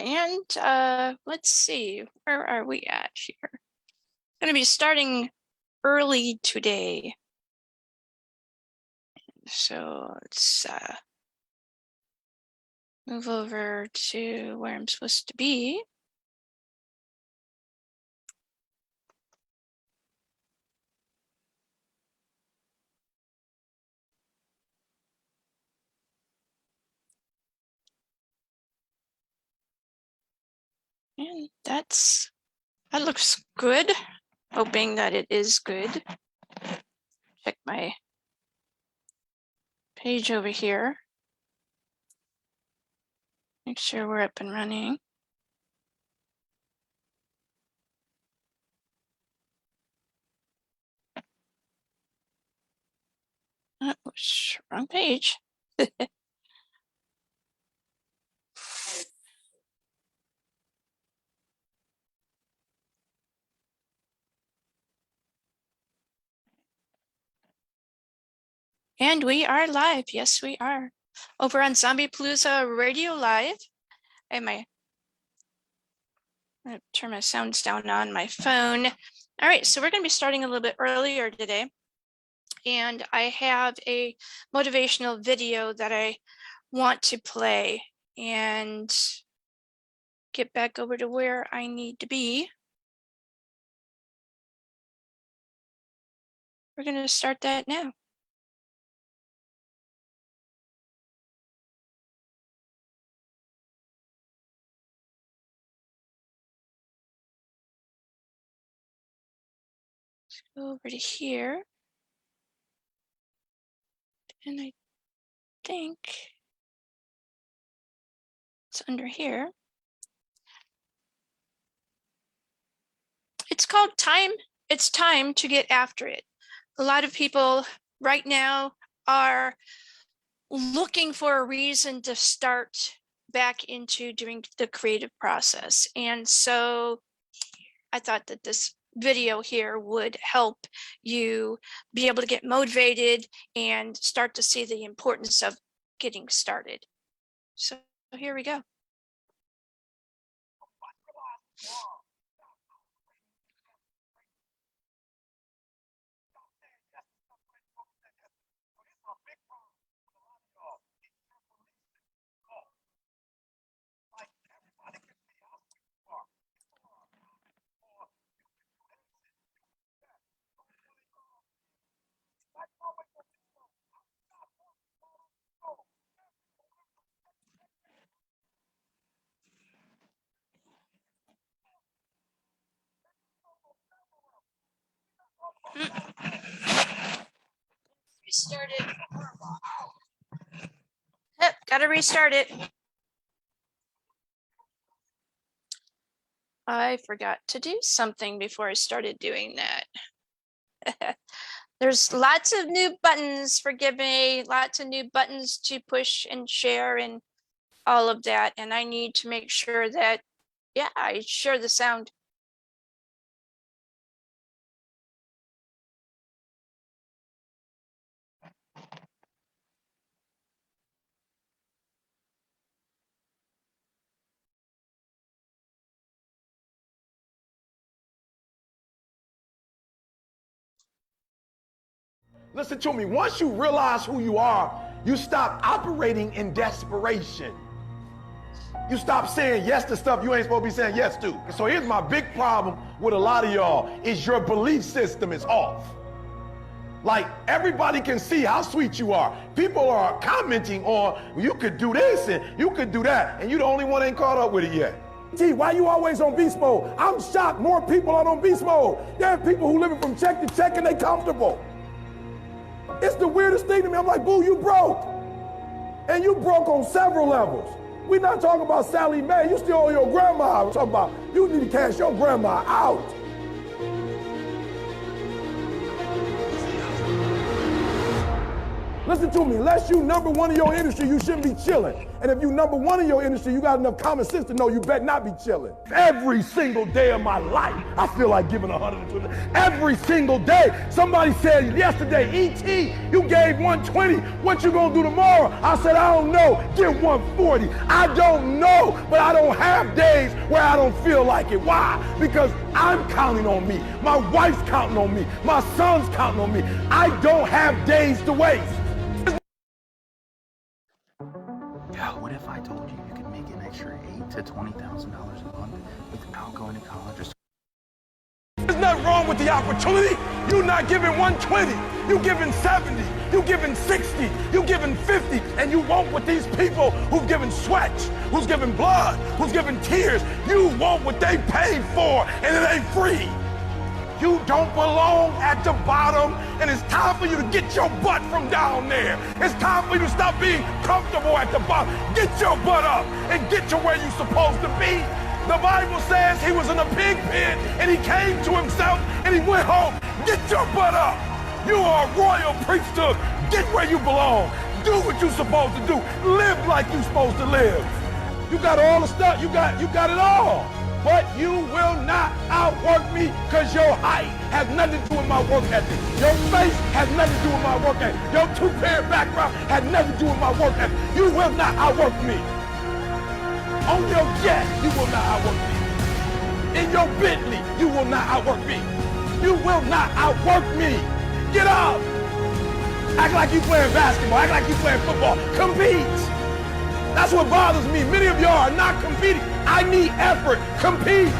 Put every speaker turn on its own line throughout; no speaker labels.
And let's see, where are we at here? Going to be starting early today. So let's move over to where I'm supposed to be. And that looks good. Hoping that it is good. Check my page over here. Make sure we're up and running. Oops, wrong page. And we are live. Yes, we are. Over on Zombiepalooza Radio Live. I'm going to turn my sounds down on my phone. All right, so we're going to be starting a little bit earlier today. And I have a motivational video that I want to play and get back over to where I need to be. We're going to start that now. Let's go over to here. And I think it's under here. It's called Time. It's Time to Get After It. A lot of people right now are looking for a reason to start back into doing the creative process. And so I thought that this video here would help you be able to get motivated and start to see the importance of getting started. So here we go. Restart it. Yep, gotta restart it. I forgot to do something before I started doing that. There's lots of new buttons, forgive me, lots of new buttons to push and share and all of that. And I need to make sure that, yeah, I share the sound.
Listen to me, once you realize who you are, you stop operating in desperation. You stop saying yes to stuff you ain't supposed to be saying yes to. So here's my big problem with a lot of y'all, is your belief system is off. Like, everybody can see how sweet you are. People are commenting on, you could do this and you could do that, and you the only one ain't caught up with it yet. Gee, why you always on beast mode? I'm shocked more people are on beast mode. There are people who living from check to check and they comfortable. It's the weirdest thing to me. I'm like, boo, you broke. And you broke on several levels. We're not talking about Sally Mae. You still owe your grandma. We're talking about you need to cash your grandma out. Listen to me, unless you number one in your industry, you shouldn't be chilling. And if you number one in your industry, you got enough common sense to know you better not be chilling. Every single day of my life, I feel like giving 120. Every single day. Somebody said yesterday, E.T., you gave 120. What you gonna do tomorrow? I said, I don't know. Give 140. I don't know, but I don't have days where I don't feel like it. Why? Because I'm counting on me. My wife's counting on me. My son's counting on me. I don't have days to waste.
Yeah, what if I told you you could make an extra $8,000 to $20,000 a month without going to college?
There's nothing wrong with the opportunity. You're not giving 120. You're giving 70. You're giving 60. You're giving 50. And you want what these people who've given sweat, who's given blood, who's given tears, you want what they paid for, and it ain't free. You don't belong at the bottom, and it's time for you to get your butt from down there. It's time for you to stop being comfortable at the bottom. Get your butt up and get to where you're supposed to be. The Bible says he was in a pig pen, and he came to himself, and he went home. Get your butt up. You are a royal priesthood. Get where you belong. Do what you're supposed to do. Live like you're supposed to live. You got all the stuff. You got it all. But you will not outwork me, because your height has nothing to do with my work ethic. Your face has nothing to do with my work ethic. Your two-parent background has nothing to do with my work ethic. You will not outwork me. On your jet, you will not outwork me. In your Bentley, you will not outwork me. You will not outwork me. Get up. Act like you playing basketball. Act like you playing football. Compete. That's what bothers me. Many of y'all are not competing. I need effort. Compete.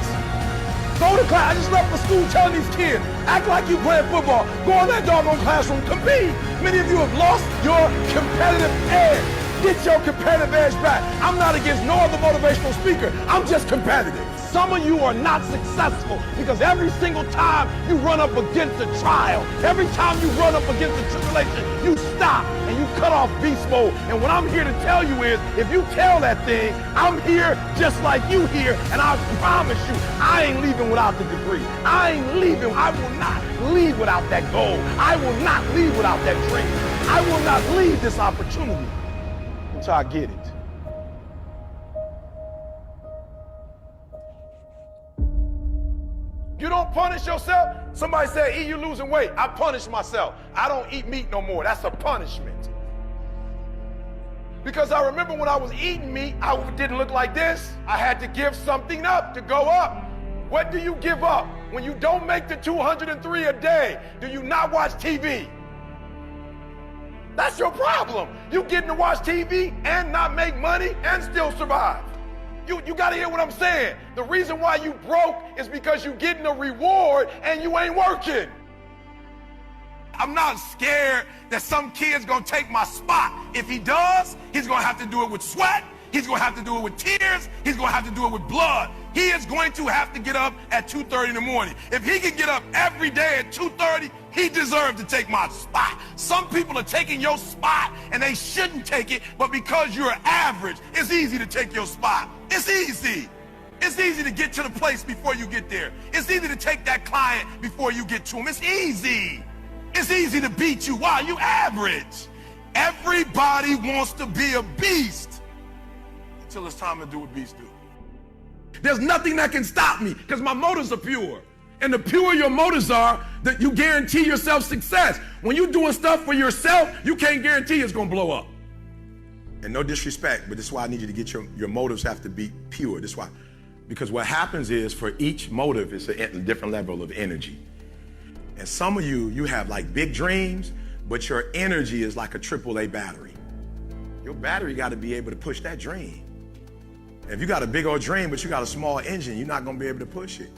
Go to class. I just left the school telling these kids, act like you playing football. Go in that doggone classroom. Compete. Many of you have lost your competitive edge. Get your competitive edge back. I'm not against no other motivational speaker. I'm just competitive. Some of you are not successful because every single time you run up against a trial, every time you run up against a tribulation, you stop and you cut off beast mode. And what I'm here to tell you is, if you tell that thing, I'm here just like you here, and I promise you, I ain't leaving without the degree. I ain't leaving. I will not leave without that goal. I will not leave without that dream. I will not leave this opportunity until I get it. You don't punish yourself. Somebody said, E, you losing weight. I punish myself. I don't eat meat no more. That's a punishment. Because I remember when I was eating meat, I didn't look like this. I had to give something up to go up. What do you give up? When you don't make the 203 a day, do you not watch TV? That's your problem. You getting to watch TV and not make money and still survive. You got to hear what I'm saying. The reason why you broke is because you getting a reward and you ain't working. I'm not scared that some kid's going to take my spot. If he does, he's going to have to do it with sweat. He's going to have to do it with tears. He's going to have to do it with blood. He is going to have to get up at 2:30 in the morning. If he can get up every day at 2:30, he deserves to take my spot. Some people are taking your spot and they shouldn't take it, but because you're average, it's easy to take your spot. It's easy. It's easy to get to the place before you get there. It's easy to take that client before you get to him. It's easy. It's easy to beat you. Why? You average. Everybody wants to be a beast until it's time to do what beasts do. There's nothing that can stop me because my motives are pure. And the purer your motives are, that you guarantee yourself success. When you're doing stuff for yourself, you can't guarantee it's going to blow up. And no disrespect, but this is why I need you to get your motives have to be pure. This is why. Because what happens is, for each motive, it's a different level of energy. And some of you have like big dreams, but your energy is like a AAA battery. Your battery got to be able to push that dream. If you got a big old dream, but you got a small engine, you're not going to be able to push it.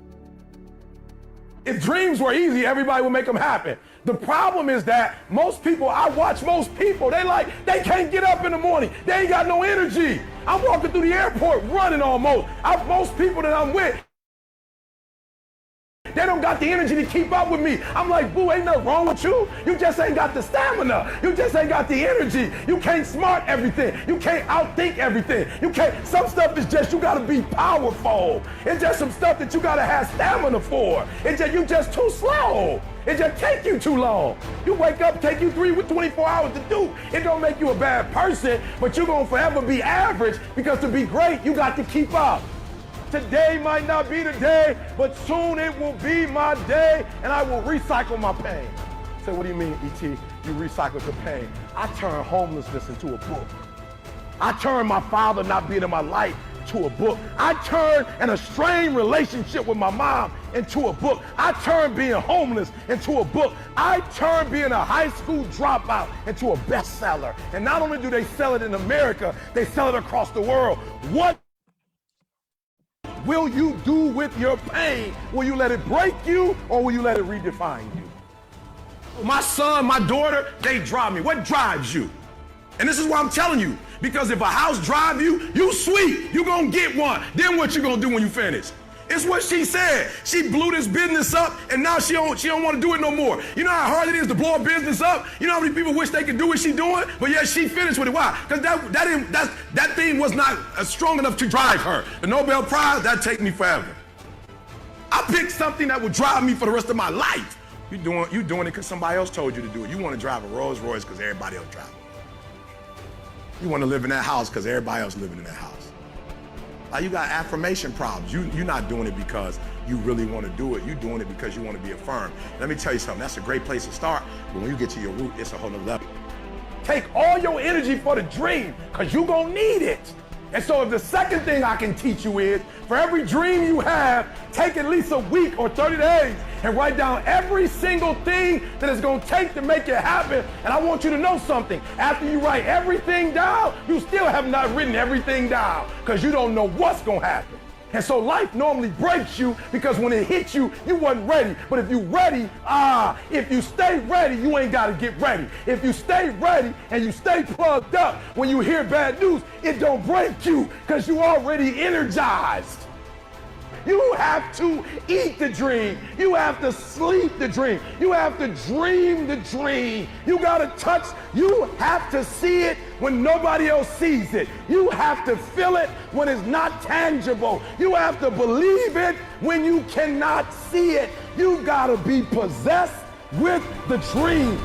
If dreams were easy, everybody would make them happen. The problem is that most people, I watch most people, they can't get up in the morning. They ain't got no energy. I'm walking through the airport running almost. Most people that I'm with, They don't got the energy to keep up with me. I'm like, boo, ain't nothing wrong with you. You just ain't got the stamina. You just ain't got the energy. You can't smart everything. You can't outthink everything. You can't, some stuff is just, you gotta be powerful. It's just some stuff that you gotta have stamina for. It's just, you just too slow. It just take you too long. You wake up, take you 24 hours to do. It don't make you a bad person, but you're gonna forever be average, because to be great, you got to keep up. Today might not be the day, but soon it will be my day, and I will recycle my pain. Say, what do you mean, E.T.? You recycled your pain. I turned homelessness into a book. I turned my father not being in my life to a book. I turned an estranged relationship with my mom into a book. I turned being homeless into a book. I turned being a high school dropout into a bestseller. And not only do they sell it in America, they sell it across the world. What will you do with your pain? Will you let it break you, or will you let it redefine you? My son, my daughter, they drive me. What drives you? And this is why I'm telling you, because if a house drive you, you sweet, you gonna get one. Then what you gonna do when you finish? It's what she said. She blew this business up, and now she don't want to do it no more. You know how hard it is to blow a business up? You know how many people wish they could do what she doing? But yet she finished with it. Why? Because that thing was not strong enough to drive her. The Nobel Prize, that'd take me forever. I picked something that would drive me for the rest of my life. You doing it because somebody else told you to do it. You want to drive a Rolls Royce because everybody else drives it. You want to live in that house because everybody else living in that house. You got affirmation problems. You're not doing it because you really want to do it. You're doing it because you want to be affirmed. Let me tell you something. That's a great place to start. But when you get to your root, it's a whole other level. Take all your energy for the dream, because you're going to need it. And so if the second thing I can teach you is, for every dream you have, take at least a week or 30 days and write down every single thing that it's gonna take to make it happen. And I want you to know something. After you write everything down, you still have not written everything down, because you don't know what's gonna happen. And so life normally breaks you, because when it hits you, you wasn't ready. But if you ready, if you stay ready, you ain't gotta get ready. If you stay ready and you stay plugged up, when you hear bad news, it don't break you, because you already energized. You have to eat the dream. You have to sleep the dream. You have to dream the dream. You gotta touch, you have to see it when nobody else sees it. You have to feel it when it's not tangible. You have to believe it when you cannot see it. You gotta be possessed with the dream.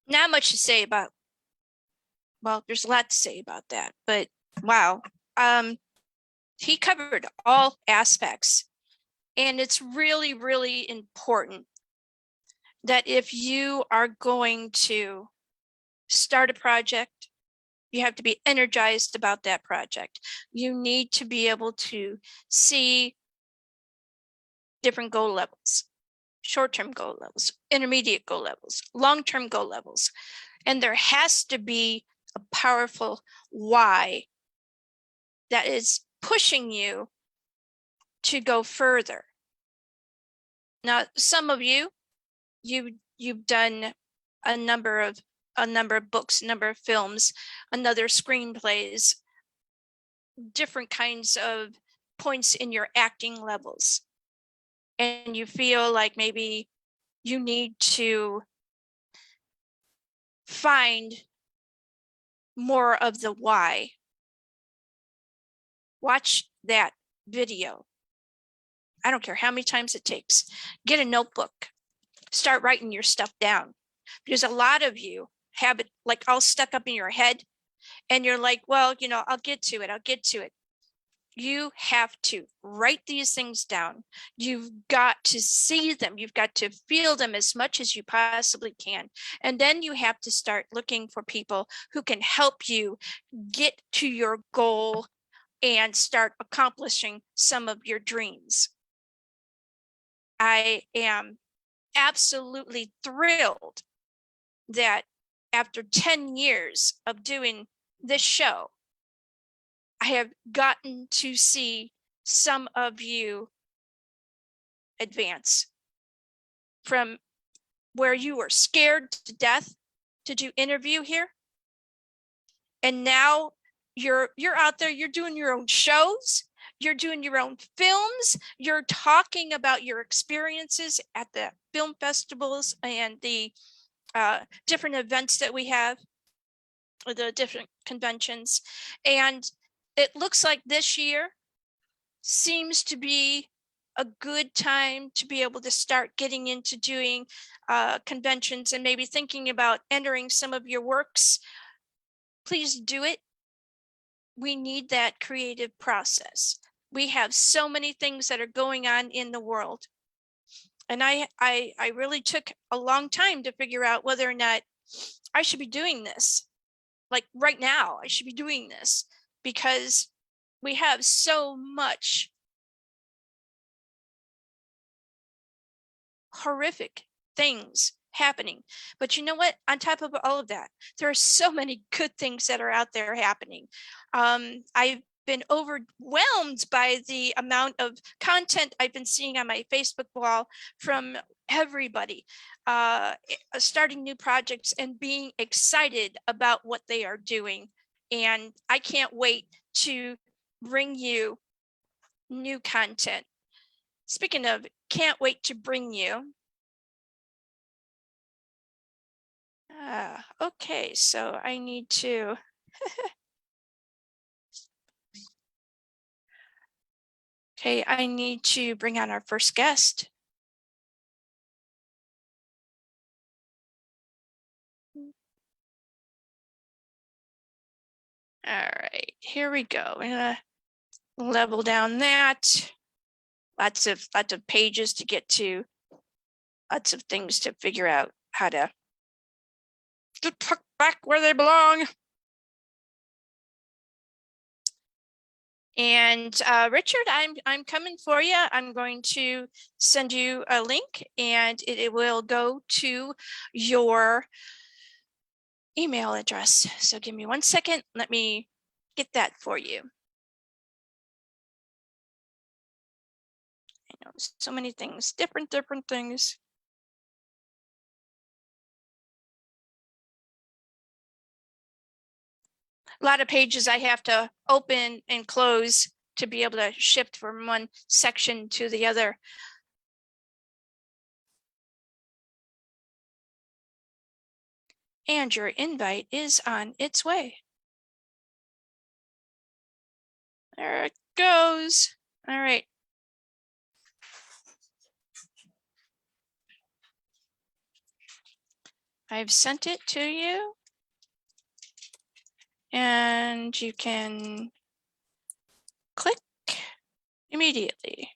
Not much to say about, well, there's a lot to say about that, but wow. He covered all aspects, and it's really, really important that if you are going to start a project, you have to be energized about that project. You need to be able to see different goal levels, short-term goal levels, intermediate goal levels, long-term goal levels. And there has to be a powerful why that is pushing you to go further. Now, some of you, you've done a number of books, a number of films, another screenplays, different kinds of points in your acting levels. And you feel like maybe you need to find more of the why. Watch that video. I don't care how many times it takes. Get a notebook. Start writing your stuff down. Because a lot of you have it like all stuck up in your head, and you're like, well, I'll get to it. You have to write these things down. You've got to see them. You've got to feel them as much as you possibly can. And then you have to start looking for people who can help you get to your goal and start accomplishing some of your dreams. I am absolutely thrilled that after 10 years of doing this show, I have gotten to see some of you advance from where you were scared to death to do interview here. And now you're out there, you're doing your own shows, you're doing your own films, you're talking about your experiences at the film festivals and the different events that we have, or the different conventions. And it looks like this year seems to be a good time to be able to start getting into doing conventions and maybe thinking about entering some of your works. Please do it. We need that creative process. We have so many things that are going on in the world. And I really took a long time to figure out whether or not I should be doing this. Like right now, I should be doing this because we have so much horrific things happening. But you know what? On top of all of that, there are so many good things that are out there happening. I've been overwhelmed by the amount of content I've been seeing on my Facebook wall from everybody starting new projects and being excited about what they are doing. And I can't wait to bring you new content. Speaking of can't wait to bring you. Okay, so I need to okay, I need to bring on our first guest. All right, here we go. I'm gonna level down that. Lots of pages to get to, lots of things to figure out how to get back where they belong. And Richard, I'm coming for you. I'm going to send you a link, and it will go to your email address. So give me 1 second. Let me get that for you. I know so many things, different things. A lot of pages I have to open and close to be able to shift from one section to the other. And your invite is on its way. There it goes. All right. I've sent it to you. And you can click immediately.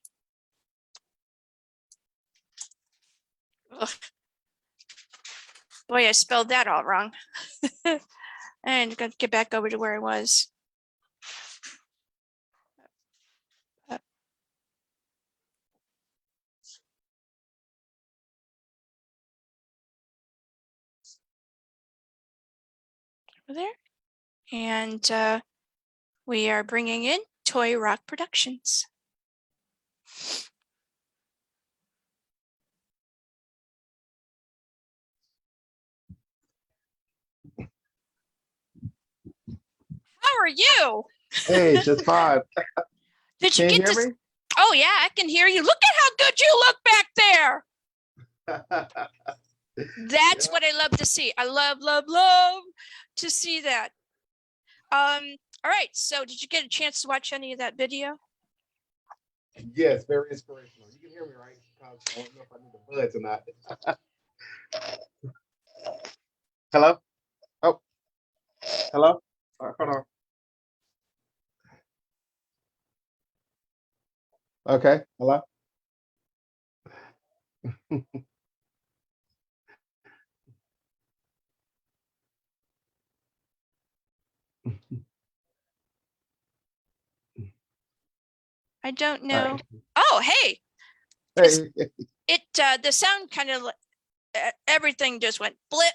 Ugh. Boy, I spelled that all wrong. And I'm going to get back over to where I was. Over there. And we are bringing in Toy Rock Productions. How are you?
Hey, just fine.
Did you
Can
get
you
to?
hear me?
Oh yeah, I can hear you. Look at how good you look back there. That's what I love to see. I love to see that. All right. So did you get a chance to watch any of that video?
Yes, very inspirational. You can hear me, right? I don't know if I need the buds or not. Hello? Oh, hello? All right, hold on. Okay, hello?
I don't know.
Right.
Oh, hey.
Hey.
The sound kind of everything just went blip.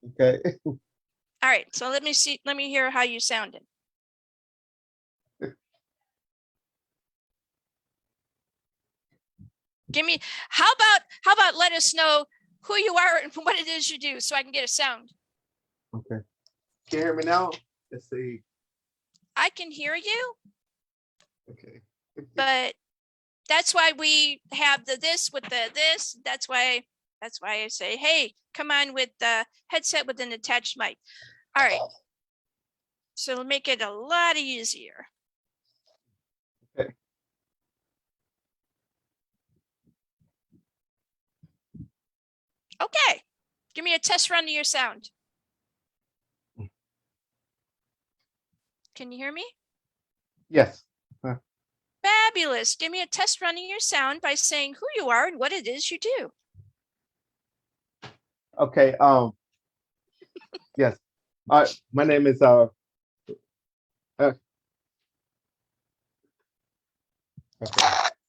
Okay.
All right, so let me hear how you sounded. How about let us know who you are and what it is you do so I can get a sound.
Okay. Can you hear me now? Let's see.
I can hear you,
Okay.
but that's why we have the this with the this. That's why I say, hey, come on with the headset with an attached mic. All right. So it'll make it a lot easier.
Okay.
Okay. Give me a test run of your sound. Can you hear me?
Yes.
Fabulous. Give me a test run of your sound by saying who you are and what it is you do.
Okay. Yes. My name is okay.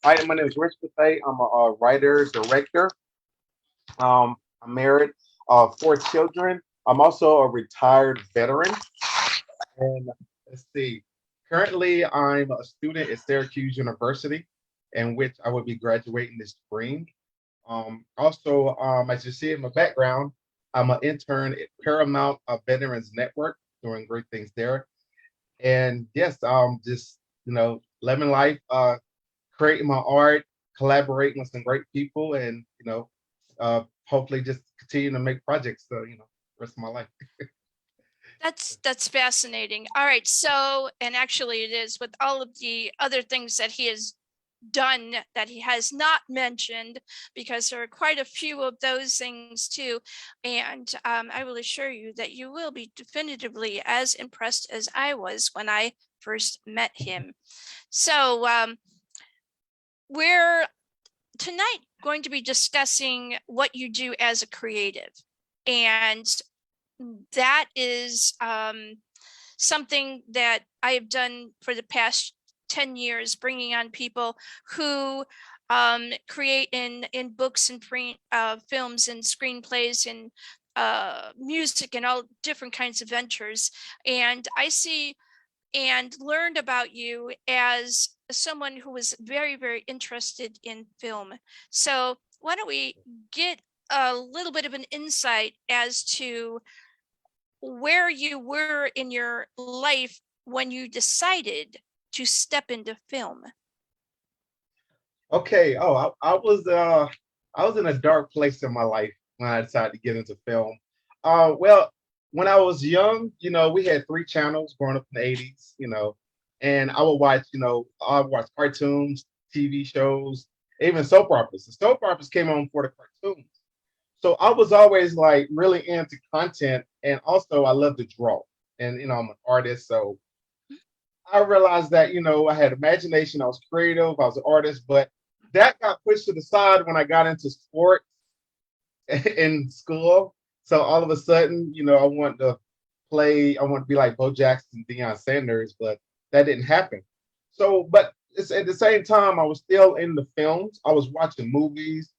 Hi, my name is Rich Bethea. I'm a writer, director. I'm married, 4 children. I'm also a retired veteran. And let's see. Currently, I'm a student at Syracuse University, in which I will be graduating this spring. Also, as you see in my background, I'm an intern at Paramount Veterans Network, doing great things there. And yes, just living life, creating my art, collaborating with some great people, and hopefully just continue to make projects. So rest of my life.
That's fascinating. All right. So, and actually it is with all of the other things that he has done that he has not mentioned, because there are quite a few of those things too. And I will assure you that you will be definitively as impressed as I was when I first met him. So we're tonight going to be discussing what you do as a creative. And that is something that I have done for the past 10 years, bringing on people who create in books and films and screenplays and music and all different kinds of ventures. And I see and learned about you as someone who was very, very interested in film. So why don't we get a little bit of an insight as to where you were in your life when you decided to step into film.
Okay. Oh, I was in a dark place in my life when I decided to get into film. Well, when I was young, we had 3 channels growing up in the '80s, and I would watch cartoons, TV shows, even soap operas. The soap operas came on for the cartoons. So I was always like really into content, and also I love to draw. And I'm an artist, so I realized that I had imagination, I was creative, I was an artist, but that got pushed to the side when I got into sports in school. So all of a sudden, I wanted to be like Bo Jackson, Deion Sanders, but that didn't happen. So, but it's at the same time, I was still in the films. I was watching movies,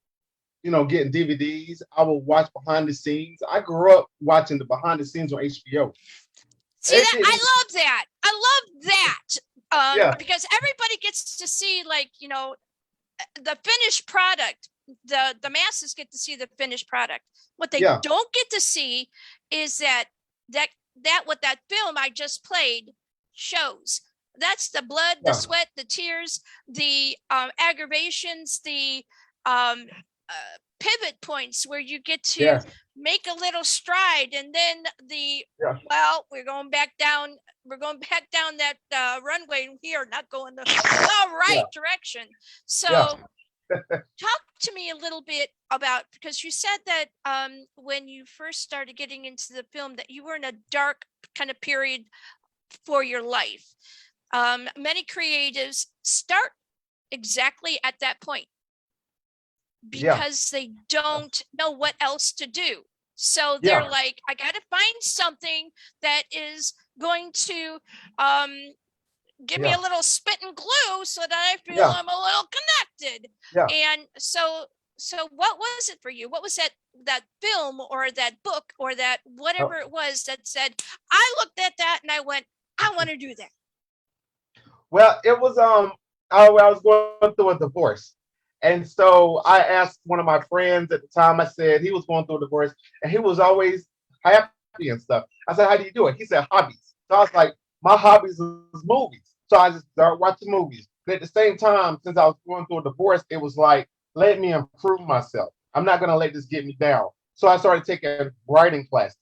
getting DVDs. I would watch behind the scenes. I grew up watching the behind the scenes on HBO.
See that? I love that. I love that.
Yeah.
Because everybody gets to see, like, the finished product. The masses get to see the finished product. What they don't get to see is that what that film I just played shows. That's the blood, the sweat, the tears, the aggravations, the pivot points where you get to make a little stride, and then we're going back down that runway, and we are not going the right direction. So talk to me a little bit about, because you said that when you first started getting into the film that you were in a dark kind of period for your life. Many creatives start exactly at that point because they don't know what else to do. So they're like, I got to find something that is going to give me a little spit and glue so that I feel I'm a little connected. And so So what was it for you? What was that film or that book or that whatever it was that said, I looked at that and I went, I want to do that.
Well, it was I was going through a divorce. And so I asked one of my friends at the time, I said he was going through a divorce and he was always happy and stuff. I said, how do you do it? He said, hobbies. So I was like, my hobbies is movies. So I just started watching movies. But at the same time, since I was going through a divorce, it was like, let me improve myself. I'm not going to let this get me down. So I started taking writing classes.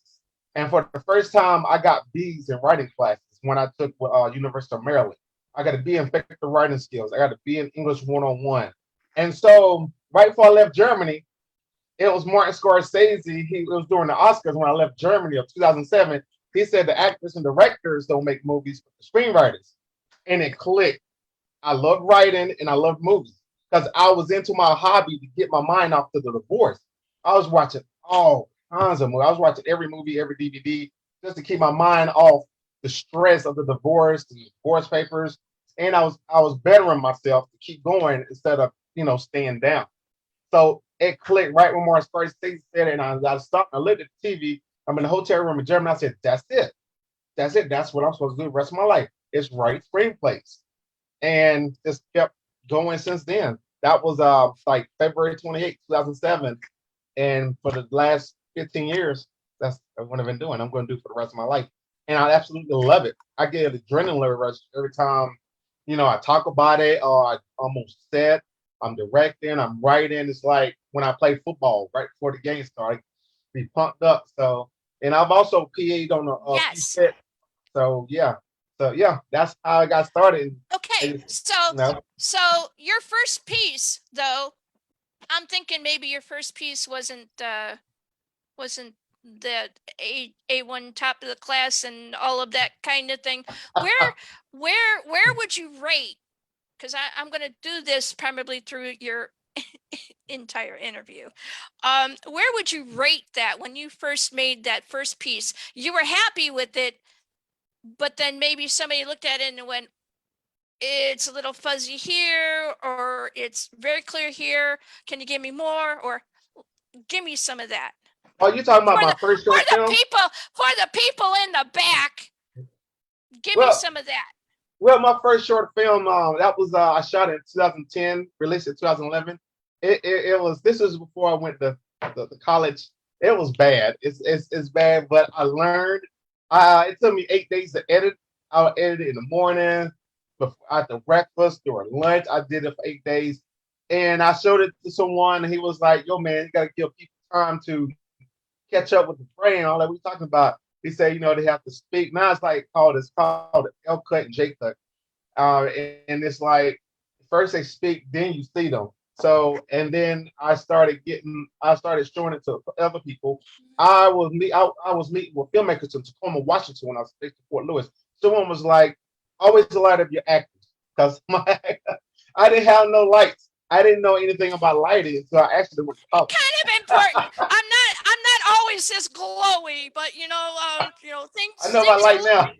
And for the first time, I got B's in writing classes when I took University of Maryland. I got a B in effective writing skills. I got a B in English 101. And so right before I left Germany, it was Martin Scorsese. It was during the Oscars when I left Germany of 2007. He said the actors and directors don't make movies, but the screenwriters. And it clicked. I love writing and I love movies because I was into my hobby to get my mind off to the divorce. I was watching all kinds of movies. I was watching every movie, every DVD, just to keep my mind off the stress of the divorce papers. And I was bettering myself to keep going instead of staying down. So it clicked right when Martin Scorsese said it, and I stopped. I looked at the TV. I'm in the hotel room in Germany. I said, "That's it. That's it. That's what I'm supposed to do the rest of my life. Is write screenplays." And just kept going since then. That was like February 28, 2007, and for the last 15 years, that's what I've been doing. I'm going to do for the rest of my life, and I absolutely love it. I get an adrenaline rush every time, I talk about it or I almost set. I'm directing, I'm writing. It's like when I play football right before the game started, be pumped up. So, and I've also PA'd on a few
Yes.
sets. So yeah, that's how I got started.
Okay, so your first piece, though, I'm thinking maybe your first piece wasn't the A1 top of the class and all of that kind of thing. Where would you rate? Because I'm going to do this probably through your entire interview. Where would you rate that when you first made that first piece? You were happy with it, but then maybe somebody looked at it and went, it's a little fuzzy here, or it's very clear here. Can you give me more? Or give me some of that.
Oh, you're talking about my first short film?
For the people in the back, give me some of that.
Well, my first short film, that was I shot in 2010, released in 2011. This was before I went to college. It was bad. It's bad, but I learned. It took me 8 days to edit. I would edit it in the morning, after breakfast, during lunch. I did it for 8 days, and I showed it to someone. And he was like, "Yo, man, you gotta give people time to catch up with the brain." All that we talking about. He said, they have to speak. Now it's called L cut and J cut. And it's like, first they speak, then you see them. So, and then I started showing it to other people. I was meeting with filmmakers in Tacoma, Washington when I was based in Fort Lewis. Someone was like, always a lot of your actors. Because I didn't have no lights. I didn't know anything about lighting, so I actually went to college.
Kind of important. I'm not always this glowy, but things.
I know my light now.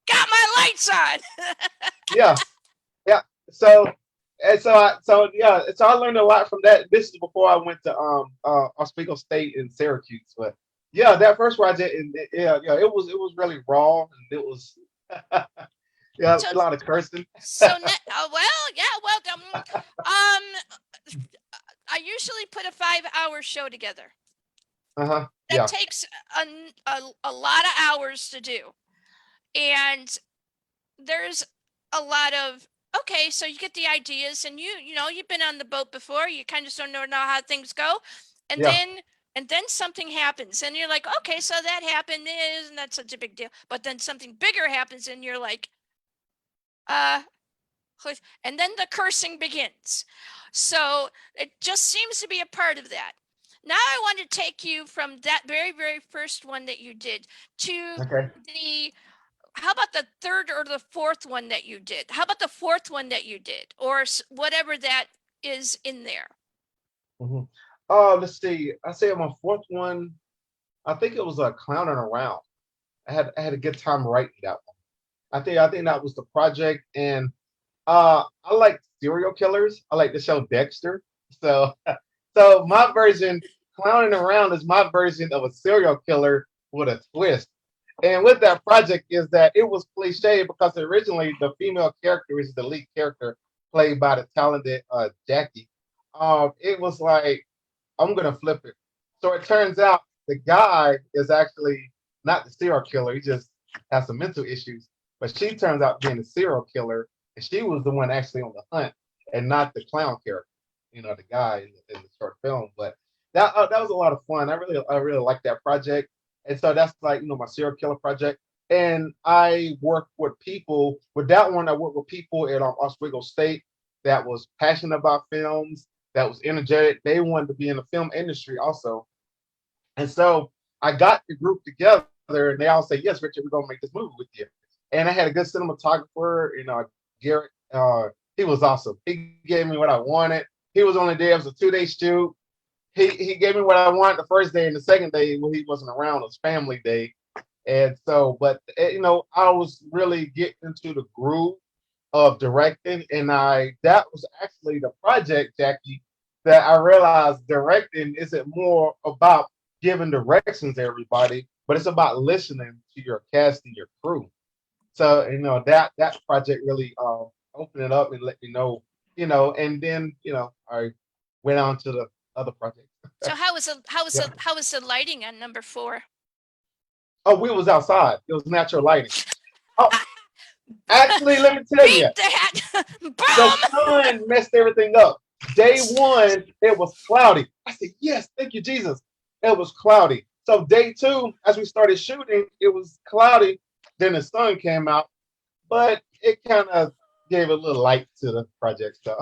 Got my lights on.
yeah. So I learned a lot from that. This is before I went to Oswego State in Syracuse. But yeah, that first project, it was really raw, and it was a lot of cursing.
I usually put a 5-hour show together.
That
takes a lot of hours to do, and there's a lot of so you get the ideas, and you've been on the boat before. You kind of don't know how things go, and then something happens, and you're like, okay, so that happened, isn't that such a big deal? But then something bigger happens, and you're like, and then the cursing begins. So it just seems to be a part of that. Now I want to take you from that very, very first one that you did to how about the third or the fourth one that you did? How about the fourth one that you did, or whatever that is in there?
Mm-hmm. Let's see. I say my fourth one, I think it was Clowning Around. I had a good time writing that one. I think that was the project, and I like serial killers. I like the show Dexter, so So my version, clowning around, is my version of a serial killer with a twist. And with that project is that it was cliche because originally the female character is the lead character played by the talented Jackie. It was like, I'm gonna flip it. So it turns out the guy is actually not the serial killer. He just has some mental issues. But she turns out being the serial killer, and she was the one actually on the hunt, and not the clown character. The guy in the short film. But that was a lot of fun. I really liked that project. And so that's like, my serial killer project. And I worked with people with that one. I worked with people at Oswego State that was passionate about films, that was energetic. They wanted to be in the film industry also. And so I got the group together and they all say, yes, Richard, we're going to make this movie with you. And I had a good cinematographer, Garrett. He was awesome. He gave me what I wanted. He was only there. It was a 2-day shoot. He gave me what I wanted the first day, and the second day when he wasn't around, it was family day. And so, but I was really getting into the groove of directing, and that was actually the project, Jackie, that I realized directing isn't more about giving directions to everybody, but it's about listening to your cast and your crew. So that project really opened it up and let me know, and then I went on to the other project.
So how was
Yeah.
the lighting on number 4?
Oh, we was outside. It was natural lighting. Oh, actually, let me tell you,
Beat that!
the
Boom!
sun messed everything up. Day one, it was cloudy. I said, yes, thank you, Jesus. It was cloudy. So day 2, as we started shooting, it was cloudy. Then the sun came out, but it kind of gave a little light to the project. So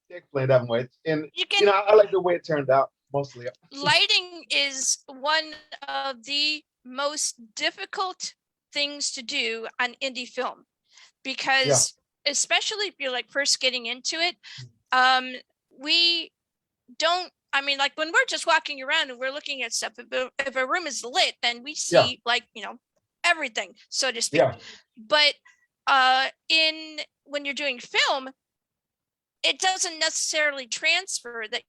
explain that much. And I like the way it turned out mostly.
Lighting is one of the most difficult things to do on indie film because especially if you're like first getting into it, we don't, like when we're just walking around and we're looking at stuff, if a room is lit, then we see everything, so to speak. But when you're doing film, it doesn't necessarily transfer that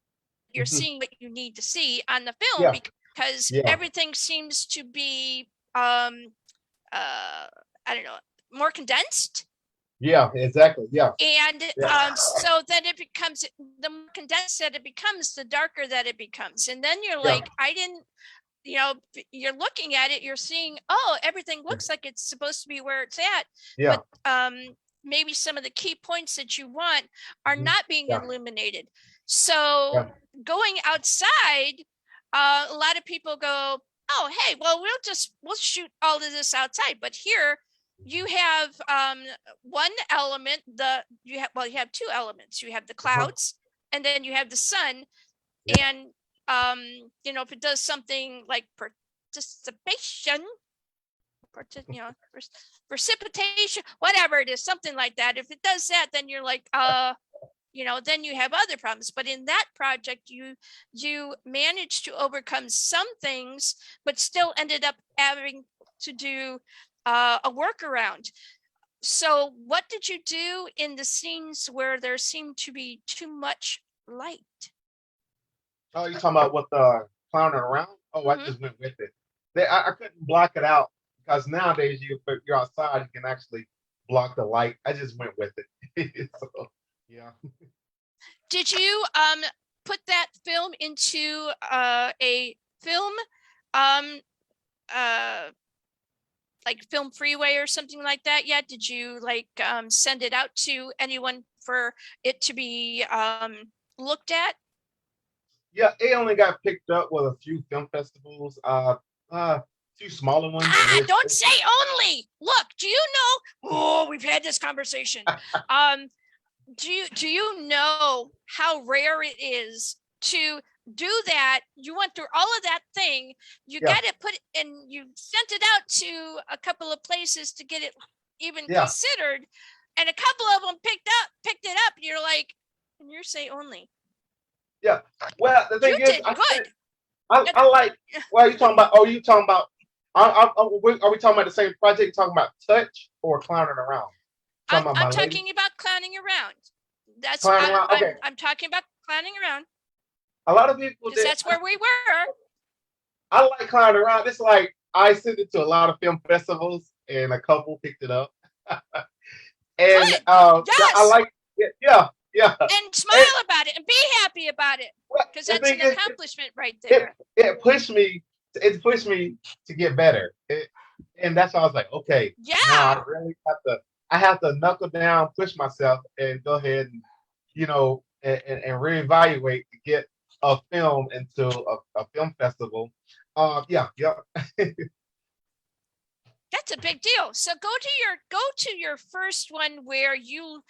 you're seeing what you need to see on the film because everything seems to be I don't know, more condensed.
Yeah, exactly. Yeah.
And so then it becomes, the more condensed that it becomes, the darker that it becomes. And then you're like, you're looking at it, you're seeing, everything looks like it's supposed to be where it's at.
Yeah.
But maybe some of the key points that you want are not being illuminated. So going outside, a lot of people go, oh, hey, well, we'll shoot all of this outside. But here you have one element, you have 2 elements. You have the clouds and then you have the sun. And, if it does something like participation, precipitation, whatever it is, something like that. If it does that, then you're like, then you have other problems. But in that project, you managed to overcome some things, but still ended up having to do a workaround. So what did you do in the scenes where there seemed to be too much light?
Oh, you're talking about what the clowning around? Oh, I just went with it. I couldn't block it out because nowadays if you're outside, you can actually block the light. I just went with it. So, yeah.
Did you put that film into a film like Film Freeway or something like that yet? Did you send it out to anyone for it to be looked at?
Yeah, it only got picked up with a few film festivals, few smaller ones.
Don't say only. Look, do you know? Oh, we've had this conversation. Do you know how rare it is to do that? You went through all of that thing. You got it put and you sent it out to a couple of places to get it even considered, and a couple of them picked it up. And you're like, and you're say only.
Yeah. Well, the thing
you
is,
did good.
I like. Well, are you talking about? Are we talking about the same project? You talking about Touch or Clowning Around?
I'm talking about Clowning Around. That's
Clowning Around. Okay.
I'm talking about Clowning Around.
A lot of people
because that's where we were.
I like climbing around. It's like I sent it to a lot of film festivals, and a couple picked it up. And
Good.
yeah,
Yes.
I like it. Yeah.
And smile about it and be happy about it, because that's an accomplishment right there.
It pushed me. It pushed me to get better. And that's why I was like, okay,
Yeah.
now I really have to. I have to knuckle down, push myself, and go ahead and and reevaluate to get a film into a film festival. Yeah.
That's a big deal. So go to your first one where you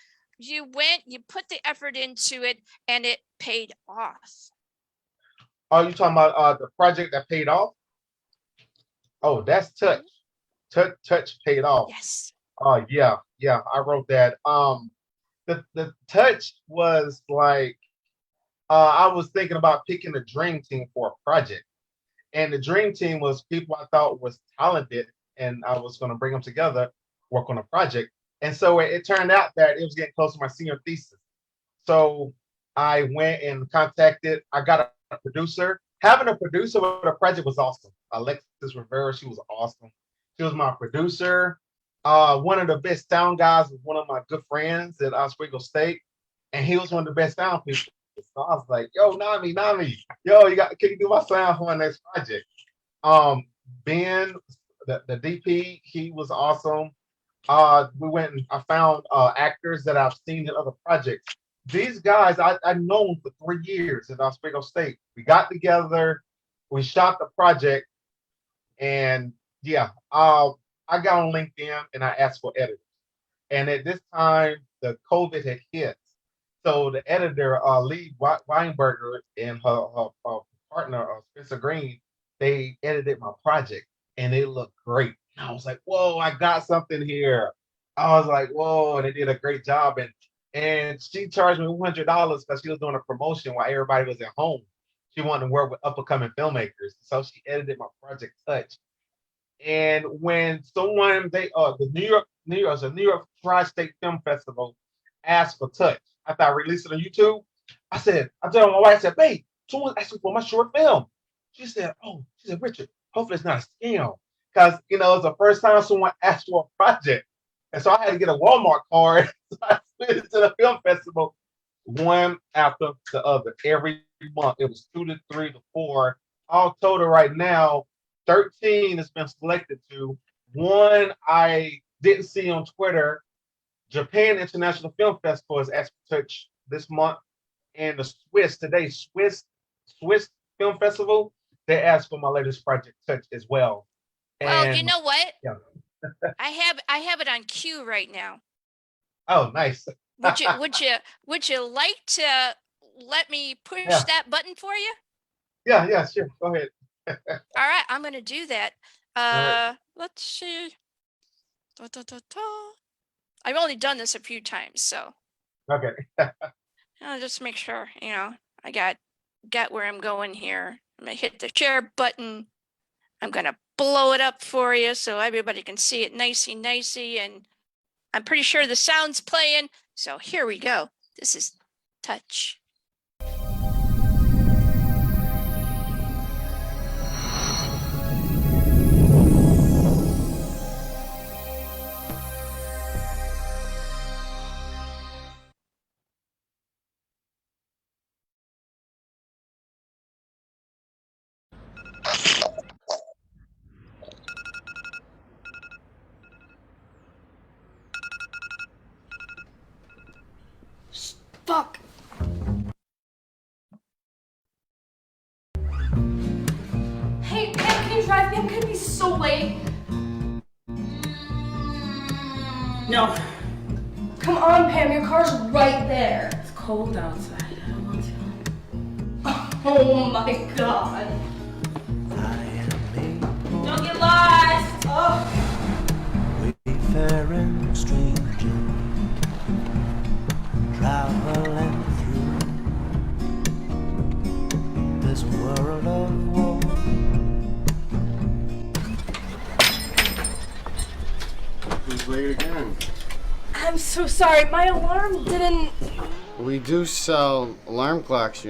went, you put the effort into it, and it paid off.
Are you talking about the project that paid off? Oh, that's Touch. Touch paid off.
Yes.
Yeah, I wrote that. The Touch was like I was thinking about picking a dream team for a project, and the dream team was people I thought was talented, and I was going to bring them together, work on a project. And so it turned out that it was getting close to my senior thesis. So I went and contacted. I got a producer. Having a producer with a project was awesome. Alexis Rivera, she was awesome. She was my producer. One of the best sound guys was one of my good friends at Oswego State, and he was one of the best sound people. So I was like, "Yo, Nami, yo, can you do my sound for my next project?" Ben, the DP, he was awesome. We went and I found actors that I've seen in other projects. These guys I've known for 3 years at Oswego State. We got together, we shot the project, and yeah, I got on LinkedIn and I asked for editors. And at this time, the COVID had hit. So the editor, Lee Weinberger, and her partner, Spencer Green, they edited my project, and it looked great. And I was like, whoa, I got something here. I was like, whoa, and they did a great job. And she charged me $100 because she was doing a promotion while everybody was at home. She wanted to work with up-and-coming filmmakers. So she edited my project Touch. And when someone, the New York Tri-State Film Festival asked for Touch, after I released it on YouTube, I told my wife, I said, babe, someone's asking for my short film. She said, Richard, hopefully it's not a scam. Because, it's the first time someone asked for a project. And so I had to get a Walmart card. So I split it to the film festival one after the other. Every month, it was 2 to 3 to 4. All total right now, 13 has been selected to. One I didn't see on Twitter. Japan International Film Festival is asked for Touch this month. And the Swiss Film Festival, they asked for my latest project, Touch, as well.
Well, you know what?
Yeah.
I have it on cue right now.
Oh, nice.
Would you like to let me push that button for you?
Yeah, sure. Go ahead.
All right, I'm gonna do that.
Right.
Let's see. I've only done this a few times, so
Okay.
I'll just make sure, I got where I'm going here. I'm gonna hit the share button. I'm gonna blow it up for you so everybody can see it nicey, and I'm pretty sure the sound's playing. So here we go. This is Touch.
Fuck. Hey, Pam, can you drive me? I'm gonna be so late. No. Come on, Pam, your car's right there. It's cold outside. I don't want to. Oh my god. Don't get lost. Oh.
Wayfaring stranger, traveling through this world of war.
Who's late again?
I'm so sorry. My alarm didn't.
We do sell alarm clocks,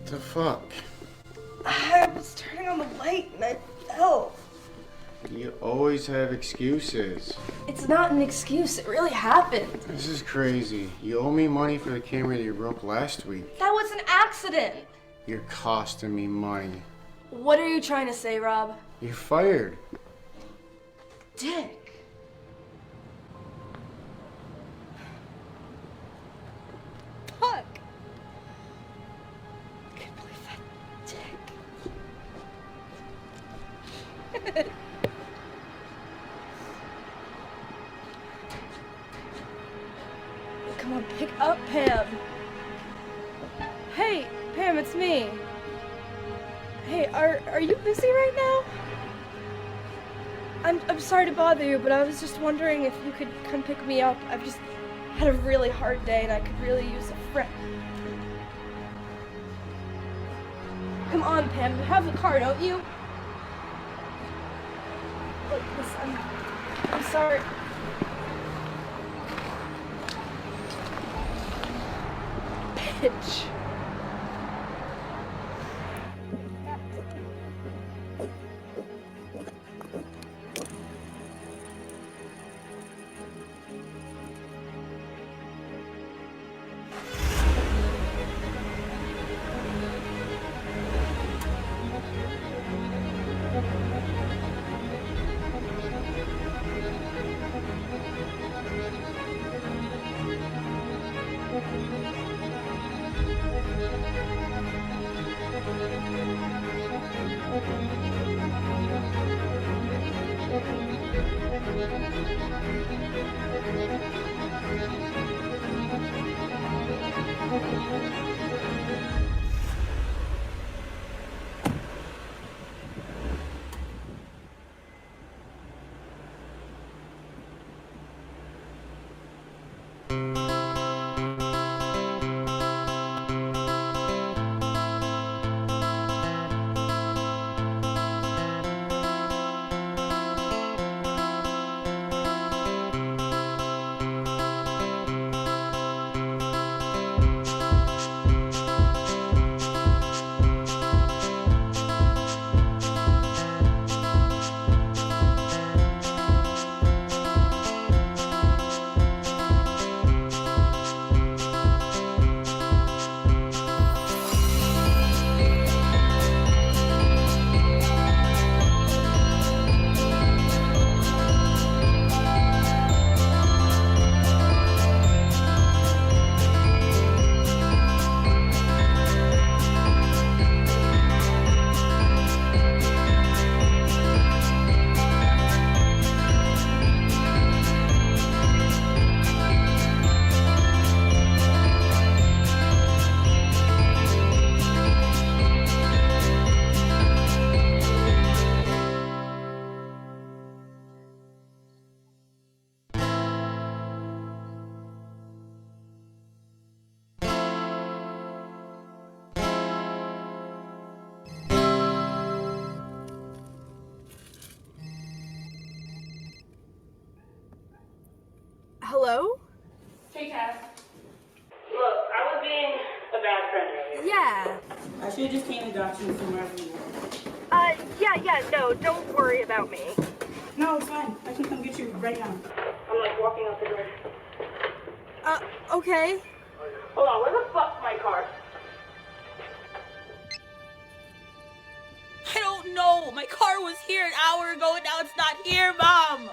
The fuck?
I was turning on the light and I fell.
You always have excuses.
It's not an excuse. It really happened.
This is crazy. You owe me money for the camera that you broke last week.
That was an accident.
You're costing me money.
What are you trying to say, Rob?
You're fired.
Dick. Fuck. I can't believe that dick. Come on, pick up Pam. Hey, Pam, it's me. Hey, are you busy right now? I'm sorry to bother you, but I was just wondering if you could come pick me up. I've just had a really hard day and I could really use a friend. Come on, Pam, you have the car, don't you? Look, listen, I'm sorry. Bitch. Hello?
Hey, Cass. Look, I was being a bad friend earlier.
Yeah.
I should have just came and got you from wherever you were.
No, don't worry about me.
No, it's fine. I can come get you right now. I'm like walking out the door.
Okay.
Hold on, where the fuck's my car?
I don't know. My car was here an hour ago and now it's not here, Mom.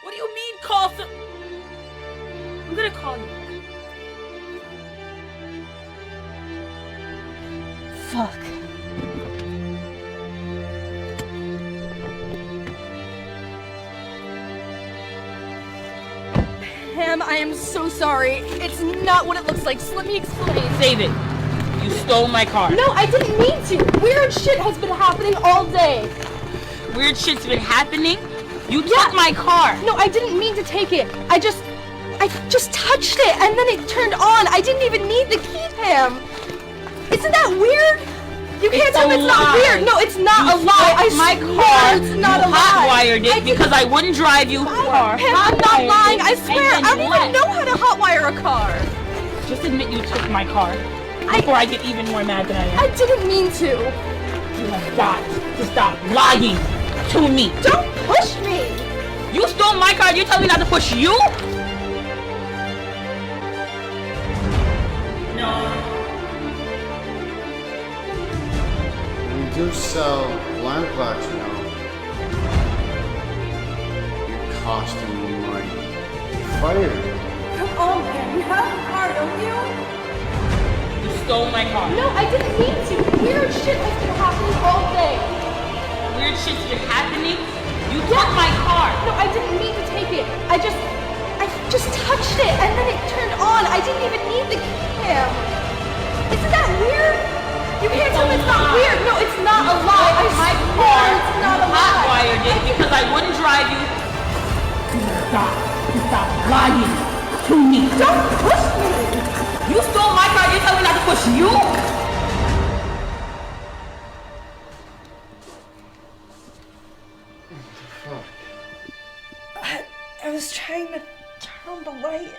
What do you mean call some... I'm gonna call you. Fuck.
Pam, I am so sorry. It's not what it looks like, so let me explain.
Save it. You stole my car.
No, I didn't mean to. Weird shit has been happening all day.
Weird shit's been happening? You took my car.
No, I didn't mean to take it. I just touched it and then it turned on. I didn't even need the key, Pam. Isn't that weird? You can't tell me it's not weird. No, it's not a lie. I swear it's not a lie.
Hotwired it because I wouldn't drive you far.
Pam, I'm not lying. I swear. I don't even know how to hotwire a car.
Just admit you took my car. before I get even more mad than I am.
I didn't mean to.
You have got to stop lying to me.
Don't push me.
You stole my car. You tell me not to push you? No.
We do sell blind plots, you know. You're costing me money. Fire.
Come on, man. You have a car, don't you?
You stole my car.
No, I didn't mean to. Weird shit has been happening all day.
Weird shit's been happening. You took my car.
No, I didn't mean to take it. I just touched it and then it turned on. I didn't even need the cam. Isn't that weird? You can't tell me it's not weird. No, it's not a lie. I swear it's not a lie.
Hotwired it because I wouldn't drive you. Stop lying to me.
Don't push me.
You stole my car. You tell me not to push you?
I was trying to turn on the light.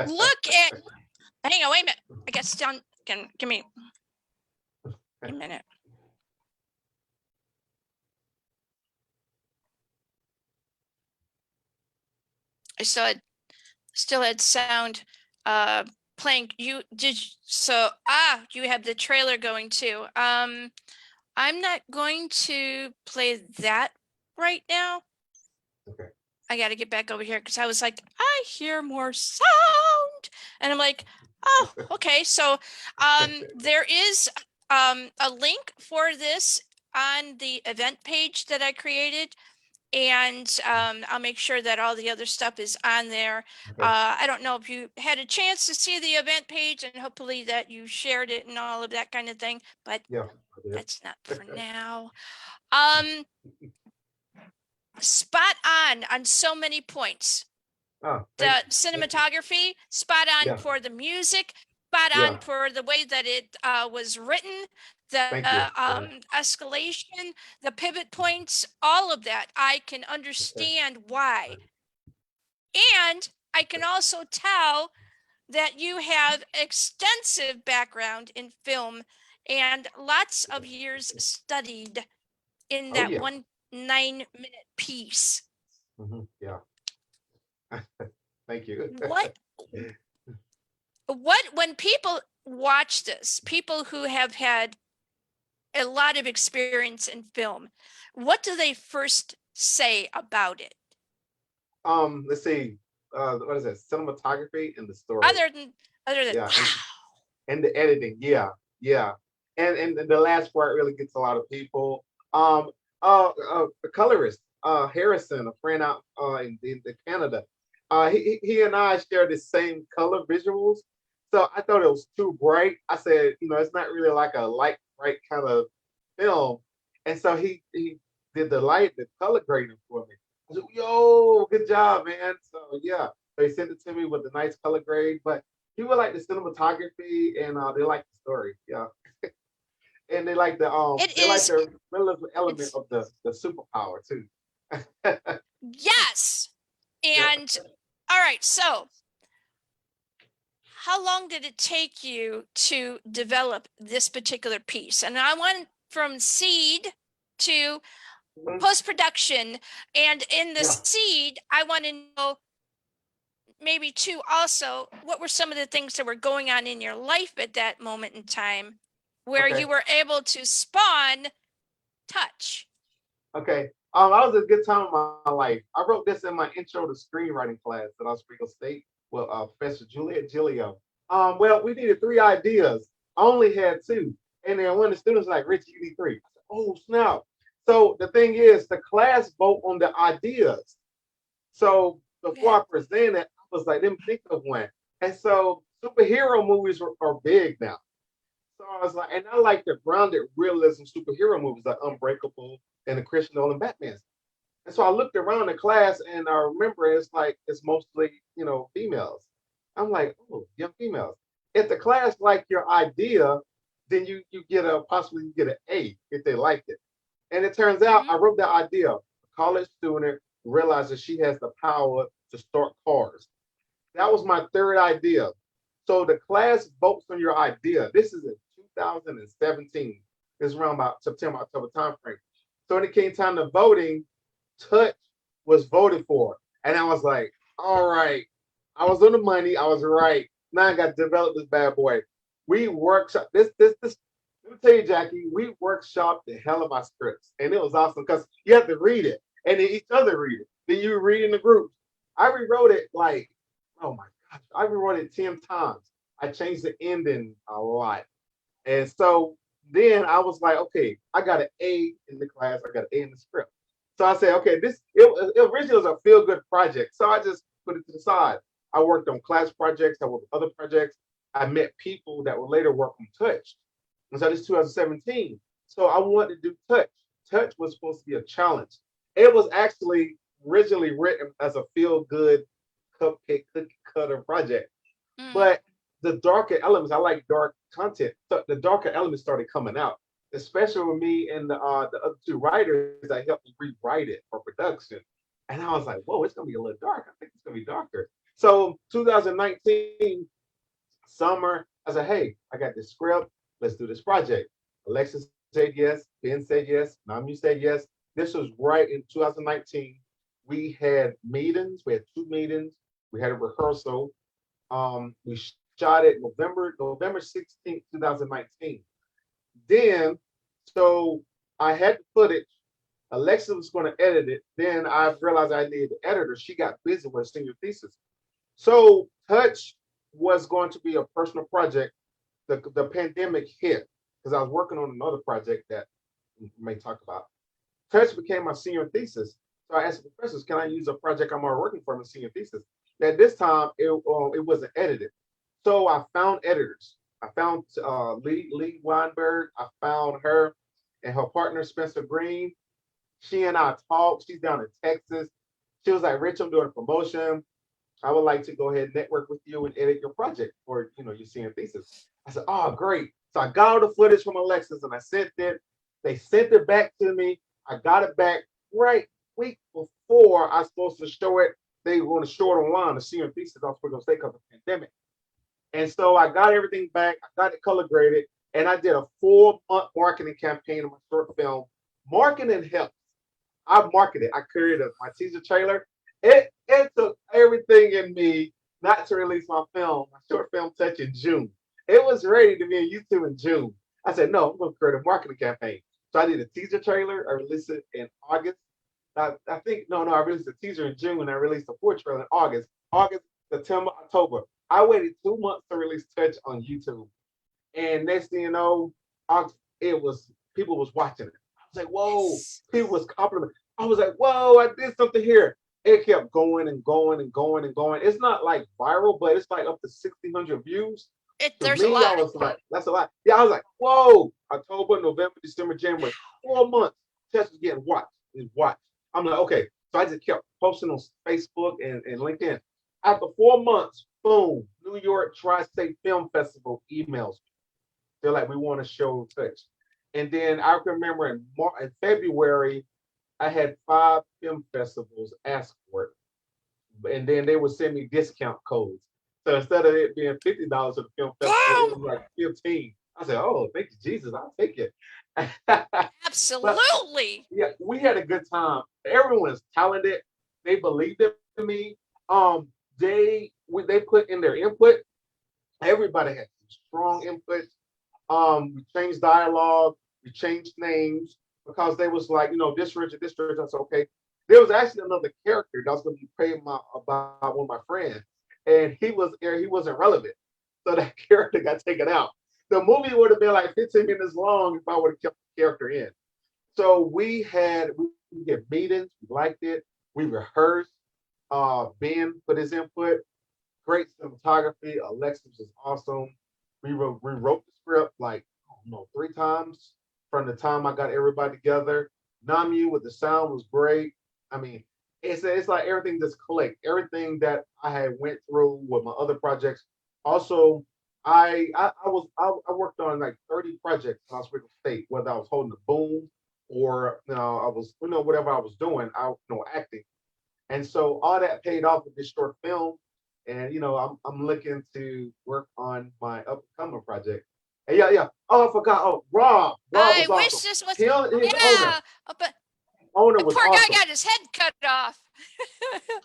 Look at. Hang on, wait a minute. I guess down. Give me a minute. I still had sound playing. You have the trailer going too. I'm not going to play that right now.
Okay.
I got to get back over here because I was like, I hear more sound, and I'm like, oh, okay. So, there is a link for this on the event page that I created, and I'll make sure that all the other stuff is on there.
Okay.
I don't know if you had a chance to see the event page, and hopefully that you shared it and all of that kind of thing, but
Yeah.
that's not for now. Spot on so many points.
Oh,
The cinematography, spot on
Yeah.
for the music, spot
Yeah.
on for the way that it was written, the
Thank you.
escalation, the pivot points, all of that. I can understand why. And I can also tell that you have extensive background in film and lots of years studied in that
yeah.
1 9-minute piece.
Yeah. Thank you.
When people watch this, people who have had a lot of experience in film, what do they first say about it?
Let's see. What is that? Cinematography and the story.
Other than
Yeah.
wow.
And the editing. Yeah. And the last part really gets a lot of people. The colorist, Harrison, a friend out in Canada. He and I share the same color visuals. So I thought it was too bright. I said, it's not really like a light bright kind of film. And so he did the color grading for me. I said, yo, good job, man. So yeah, they sent it to me with a nice color grade. But people like the cinematography and they like the story. Yeah. And they like the relative element of the superpower too.
Yes. And all right, so how long did it take you to develop this particular piece? And I want from seed to post-production, and in the
Yeah.
seed, I want to know maybe too also, what were some of the things that were going on in your life at that moment in time where
Okay.
you were able to spawn touch?
Okay. I was a good time of my life. I wrote this in my intro to screenwriting class at Oswego State with Professor Juliet Gilio. Well, we needed 3 ideas. I only had 2. And then one of the students was like, Richie, you need 3. I said, oh, snap. So the thing is, the class vote on the ideas. So before I presented, I was like, let me think of one. And so superhero movies are big now. So I was like, and I like the grounded realism superhero movies like Unbreakable and the Christian Nolan Batman. And so I looked around the class and I remember it's mostly, females. I'm like, oh, young females. If the class like your idea, then you get possibly an A if they liked it. And it turns out I wrote the idea. A college student realizes she has the power to start cars. That was my 3rd idea. So the class votes on your idea. This is in 2017. It's around about September, October timeframe. So when it came time to voting, touch was voted for. And I was like, all right, I was on the money. I was right. Now I got to develop this bad boy. We workshop this. Let me tell you, Jackie, we workshopped the hell of our scripts. And it was awesome because you have to read it and then each other read it. Then you read in the groups. I rewrote it like, oh my gosh, I rewrote it 10 times. I changed the ending a lot. And so then I was like, okay, I got an A in the class. I got an A in the script. So I said, okay, it originally was a feel-good project. So I just put it to the side. I worked on class projects. I worked on other projects. I met people that would later work on Touch. And so this is 2017. So I wanted to do Touch. Touch was supposed to be a challenge. It was actually originally written as a feel-good cupcake cookie cutter project. But the darker elements, I like dark content. So the darker elements started coming out, especially with me and the other 2 writers that helped me rewrite it for production. And I was like, whoa, it's gonna be a little dark. I think it's gonna be darker. So 2019 summer, I said, hey, I got this script. Let's do this project. Alexis said yes. Ben said yes. Namu said yes. This was right in 2019. We had meetings. We had 2 meetings. We had a rehearsal. We shot it November 16th, 2019. Then, so I had the footage. Alexa was going to edit it. Then I realized I needed the editor. She got busy with a senior thesis. So Touch was going to be a personal project. The pandemic hit because I was working on another project that we may talk about. Touch became my senior thesis. So I asked the professors, can I use a project I'm already working for in my senior thesis? At this time, it wasn't edited. So I found editors. I found Lee Weinberg. I found her and her partner, Spencer Green. She and I talked. She's down in Texas. She was like, Rich, I'm doing a promotion. I would like to go ahead and network with you and edit your project for your senior thesis. I said, oh, great. So I got all the footage from Alexis and I sent it. They sent it back to me. I got it back right week before I was supposed to show it. They were going to show it online, the senior thesis. I was supposed to stay because of the pandemic. And so I got everything back. I got it color graded. And I did a 4-month marketing campaign on my short film. Marketing helps. I marketed. I created my teaser trailer. It took everything in me not to release my short film Touch in June. It was ready to be on YouTube in June. I said, no, I'm going to create a marketing campaign. So I did a teaser trailer. I released it in August. I released the teaser in June and I released the full trailer in August. August, September, October. I waited 2 months to release Touch on YouTube. And next thing you know, people was watching it. I was like, whoa, people was complimenting. I was like, whoa, I did something here. It kept going and going and going and going. It's not like viral, but it's like up to 1,600 views.
There's a lot.
I was like, that's a lot. Yeah, I was like, whoa, October, November, December, January, 4 months. Touch was getting watched. I'm like, okay. So I just kept posting on Facebook and LinkedIn. After 4 months, boom, New York Tri-State Film Festival emails me. They're like, we want to show Touch. And then I remember in February, I had 5 film festivals ask for it. And then they would send me discount codes. So instead of it being $50 at the film festival, it was like $15. I said, oh, thank you, Jesus, I'll take it.
Absolutely.
Yeah, we had a good time. Everyone is talented. They believed in me. They put in their input. Everybody had strong input. We changed dialogue. We changed names because they was like, this Richard, this Richard. That's okay. There was actually another character that was going to be played about one of my friends, and he wasn't relevant, so that character got taken out. The movie would have been like 15 minutes long if I would have kept the character in. So we had meetings. We liked it. We rehearsed. Ben put his input. Great cinematography. Alexis was awesome. We wrote the script like, I don't know, 3 times from the time I got everybody together. Namu with the sound was great. I mean, it's like everything just clicked. Everything that I had went through with my other projects. Also, I worked on like 30 projects in Oswego State, whether I was holding the boom or I was whatever I was doing, acting. And so all that paid off with this short film. And I'm looking to work on my upcoming project. And yeah. Oh, I forgot. Oh, Rob.
I
Was
wish
awesome.
this was
His
yeah, but
owner
the
was
poor
awesome.
guy got his head cut off.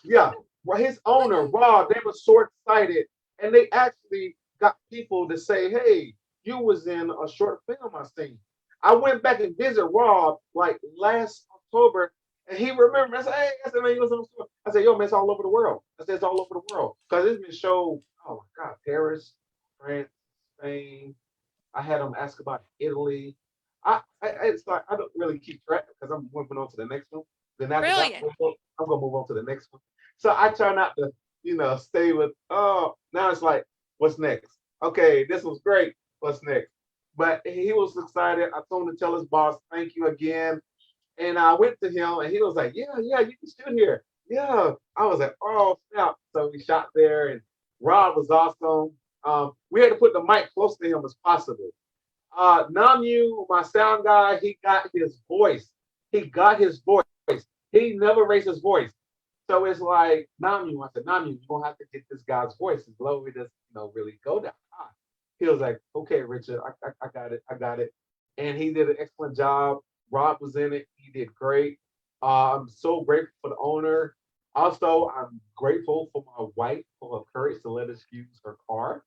Yeah. Well, his owner, Rob, they were so excited. And they actually got people to say, hey, you was in a short film I seen. I went back and visited Rob like last October, and he remembered. I said, hey, man, you was on the show. I said, yo, man, it's all over the world. I said, it's all over the world. Because it's been showed, oh my God, Paris, France, Spain. I had them ask about Italy. It's like I don't really keep track because I'm moving on to the next one. Then after that,
Brilliant.
I'm gonna move on to the next one. So I try not to, stay with. Oh, now it's like, what's next? Okay, this was great. What's next? But he was excited. I told him to tell his boss, thank you again. And I went to him, and he was like, yeah, you can shoot here. Yeah. I was like, oh, snap. So we shot there, and Rob was awesome. We had to put the mic close to him as possible. Namu, my sound guy, he got his voice. He never raised his voice. So it's like, Namu, I said, Namu, you're going to have to get this guy's voice as low it doesn't, really go that high. He was like, okay, Richard, I got it. And he did an excellent job. Rob was in it. He did great. I'm so grateful for the owner. Also, I'm grateful for my wife for her courage to let us use her car.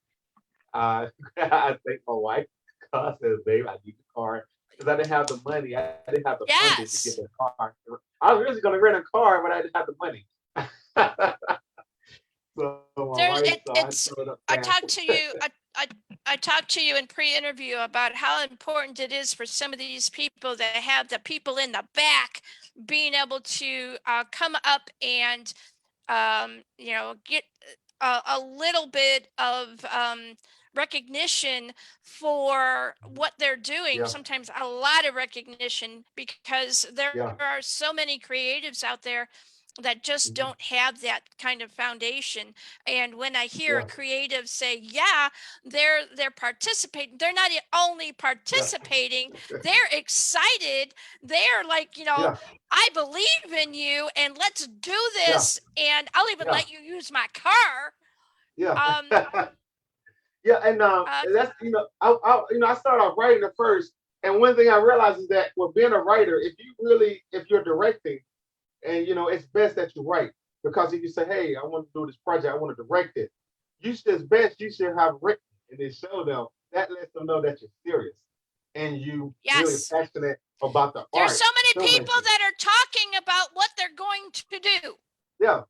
I thank my wife because I said, babe, I need the car. Because I didn't have the money. I didn't have the funding to get the car. I was really going to rent a car, but I didn't have the money.
I talked to you. I talked to you in pre-interview about how important it is for some of these people that have the people in the back being able to come up and get a little bit of recognition for what they're doing.
Yeah.
Sometimes a lot of recognition, because there
Yeah.
are so many creatives out there that just don't have that kind of foundation. And when I hear a creative say, yeah, they're participating, they're not only participating, they're excited. They're like, I believe in you and let's do this. And I'll even let you use my car.
Yeah. Yeah, and that's I started off writing at first, and one thing I realized is that with being a writer, if you're directing, and it's best that you write, because if you say, hey, I want to do this project, I want to direct it, you should have written and then show them. That lets them know that you're serious and you really passionate about the art.
There's so many people that are talking about what they're going to do.
Yeah,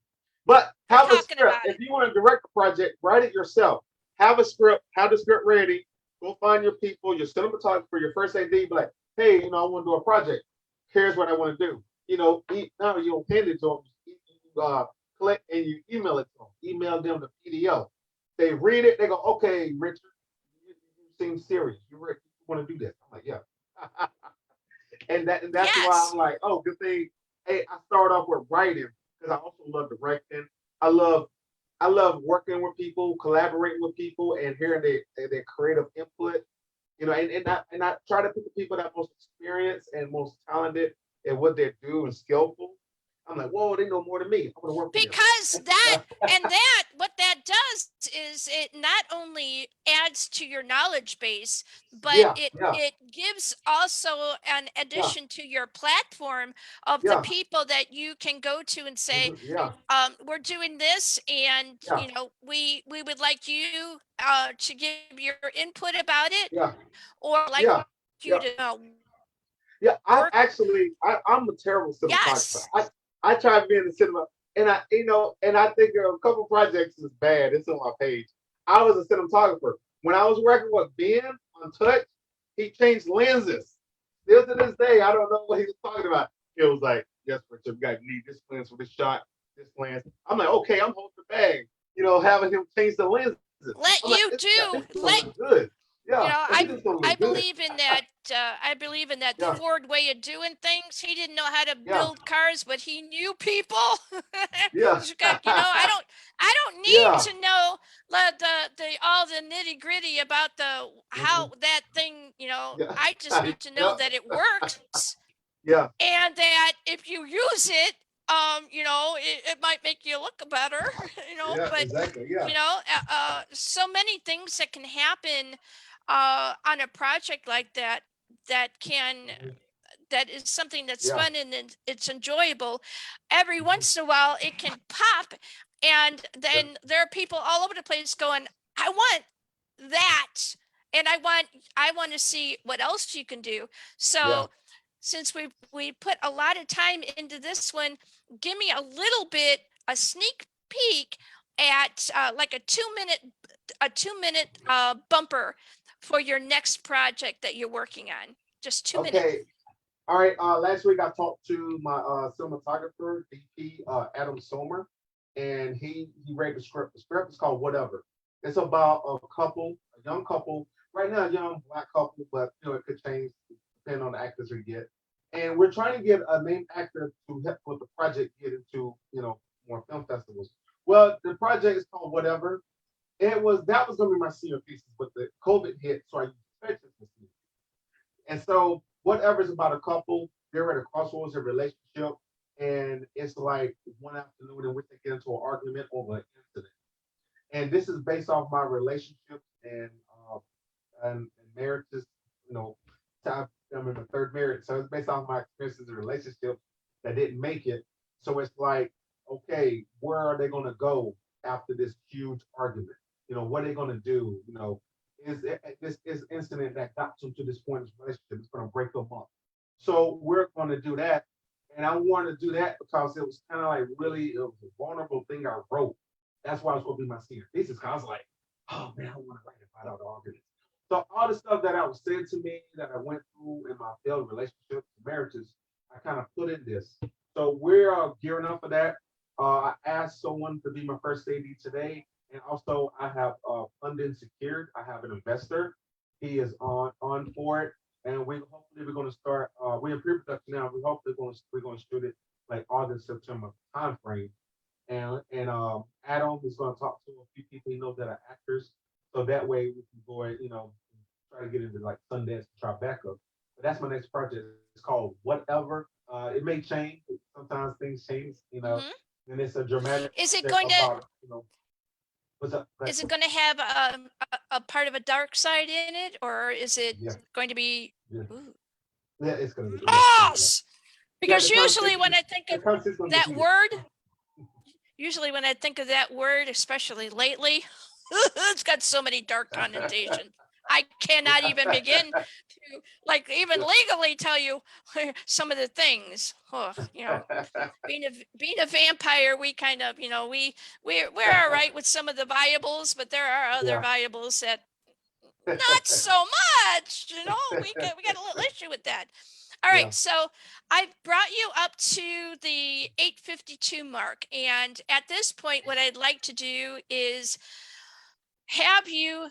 but have a script. If you want to direct a project, write it yourself. Have a script, have the script ready, go find your people, your cinematographer, your first AD, be like, hey, I want to do a project. Here's what I want to do. You don't hand it to them. You click and you email it to them. Email them the PDF. They read it, they go, okay, Richard, you seem serious. You want to do this. I'm like, yeah. and that's why I'm like, oh, good thing. Hey, I started off with writing because I also love directing. I love working with people, collaborating with people, and hearing their creative input. And I try to pick the people that are most experienced and most talented at what they do and skillful. I'm like, whoa, they know more than me. I want to work with them.
Because what that does is it not only adds to your knowledge base, but it gives also an addition to your platform of the people that you can go to and say, we're doing this, and we would like you to give your input about it, or like you to
I'm a terrible cinematographer.
yes.
I try to be in the cinema, and I think a couple projects is bad. It's on my page. I was a cinematographer when I was working with Ben on Touch. He changed lenses. Still to this day, I don't know what he was talking about. It was like, yes, Richard, we got need this lens for this shot, this lens. I'm like, okay, I'm holding the bag. Having him change the lenses. Good. Yeah,
I believe in that. I believe in that Ford way of doing things. He didn't know how to build cars, but he knew people. I don't need to know all the nitty gritty about how that thing. I just need to know that it works.
Yeah.
And that if you use it, it might make you look better. But
exactly. Yeah.
So many things that can happen on a project like that that is something that's fun and it's enjoyable. Every once in a while it can pop, and then there are people all over the place going, I want that, and I want to see what else you can do. So since we put a lot of time into this one, give me a sneak peek at like a 2-minute bumper for your next project that you're working on. Just 2 minutes.
Okay. All right. Last week I talked to my cinematographer, DP, Adam Somer, and he read the script. The script is called Whatever. It's about a young couple, right now, a young Black couple, but it could change depending on the actors we get. And we're trying to get a named actor to help with the project get into more film festivals. Well, the project is called Whatever. That was going to be my senior thesis, but the COVID hit, so I used pictures for senior. And so Whatever is about a couple. They're at a crossroads of relationship, and it's like one afternoon in which they get into an argument over an incident. And this is based off my relationships and marriages. I'm in the third marriage, so it's based off my experiences in relationships that didn't make it. So it's like, okay, where are they going to go after this huge argument? What are they going to do? Is this incident that got them to this point in this relationship is going to break them up? So we're going to do that, and I wanted to do that because it was kind of like it was a vulnerable thing I wrote. That's why I was going to be my senior thesis. Cause I was like, oh man, I want to write about all the arguments. So all the stuff that was said to me that I went through in my failed relationships, marriages, I kind of put in this. So we're gearing up for that. I asked someone to be my first AD today, and also I have funding secured. I have an investor. He is on for it, and we're going to start. We're in pre-production now. We're going to shoot it like August, September timeframe. And Adam is going to talk to a few people he knows that are actors, so that way we can go and try to get into like Sundance and Tribeca. But that's my next project. It's called Whatever. It may change. Sometimes things change, and it's a dramatic.
Is it going to?
What's up?
Is it going to have a part of a dark side in it, or is it going to be?
Yeah, it's going to be.
Yes, because usually when I think of that word. Usually when I think of that word, especially lately, it's got so many dark connotations. I cannot even begin to even legally tell you some of the things. Being a vampire, we kind of, we're all right with some of the variables, but there are other variables that not so much, we got a little issue with that. All right, so I brought you up to the 8:52 mark, and at this point, what I'd like to do is have you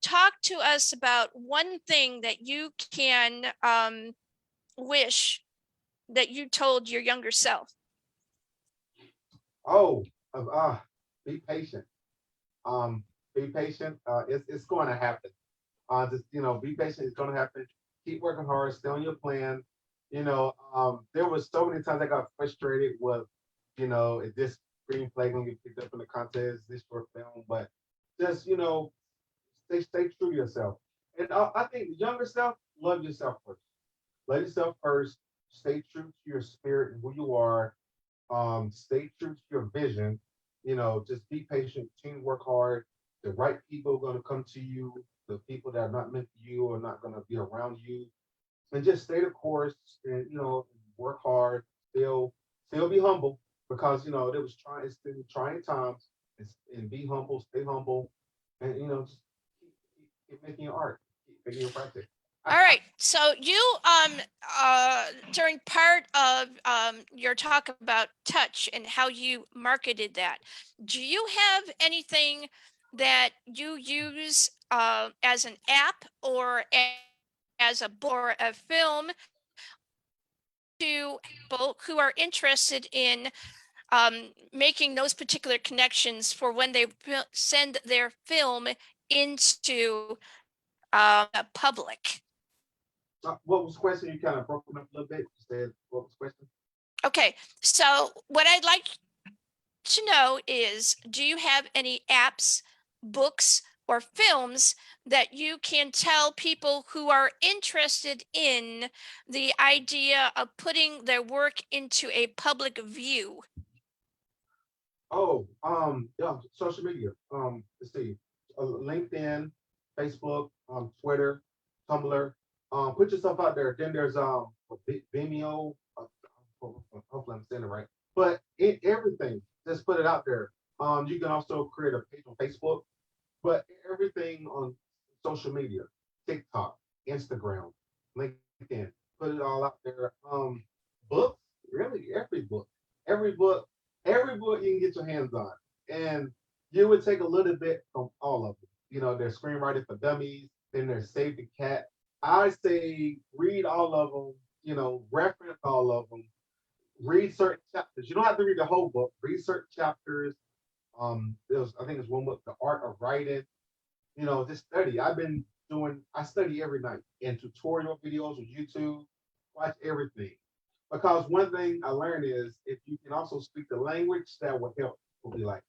talk to us about one thing that you can wish that you told your younger self.
Be patient. Be patient. It's going to happen. Just be patient. It's going to happen. Keep working hard. Stay on your plan. There was so many times I got frustrated with, if this screenplay gonna get picked up in the contest, this short film, but just, stay true to yourself. And I think the younger self, love yourself first. Love yourself first. Stay true to your spirit and who you are. Stay true to your vision. Just be patient, continue to work hard. The right people are going to come to you. The people that are not meant for you are not going to be around you. And just stay the course and work hard. Still be humble because it's been trying times. And be humble, stay humble, and just keep making your art, keep making your practice.
All right. So you during part of your talk about touch and how you marketed that, do you have anything that you use as an app or as a book or a film to people who are interested in making those particular connections for when they send their film into the public?
What was the question? You kind of broke it up a little bit. You said, what was the question?
Okay, so what I'd like to know is, do you have any apps, books, or films that you can tell people who are interested in the idea of putting their work into a public view?
Oh, yeah, social media. Let's see, LinkedIn, Facebook, Twitter, Tumblr. Put yourself out there. Then there's Vimeo. Hopefully I'm saying it right. But everything, just put it out there. You can also create a page on Facebook, but everything on social media, TikTok, Instagram, LinkedIn. Put it all out there. Books, really, every book you can get your hands on, and you would take a little bit from all of them. There's screenwriting for dummies. Then there's Save the Cat. I say read all of them. Reference all of them. Read certain chapters. You don't have to read the whole book. Read certain chapters. I think it's one book, The Art of Writing. Just study. I study every night in tutorial videos on YouTube. Watch everything. Because one thing I learned is if you can also speak the language, that will help. Will be like,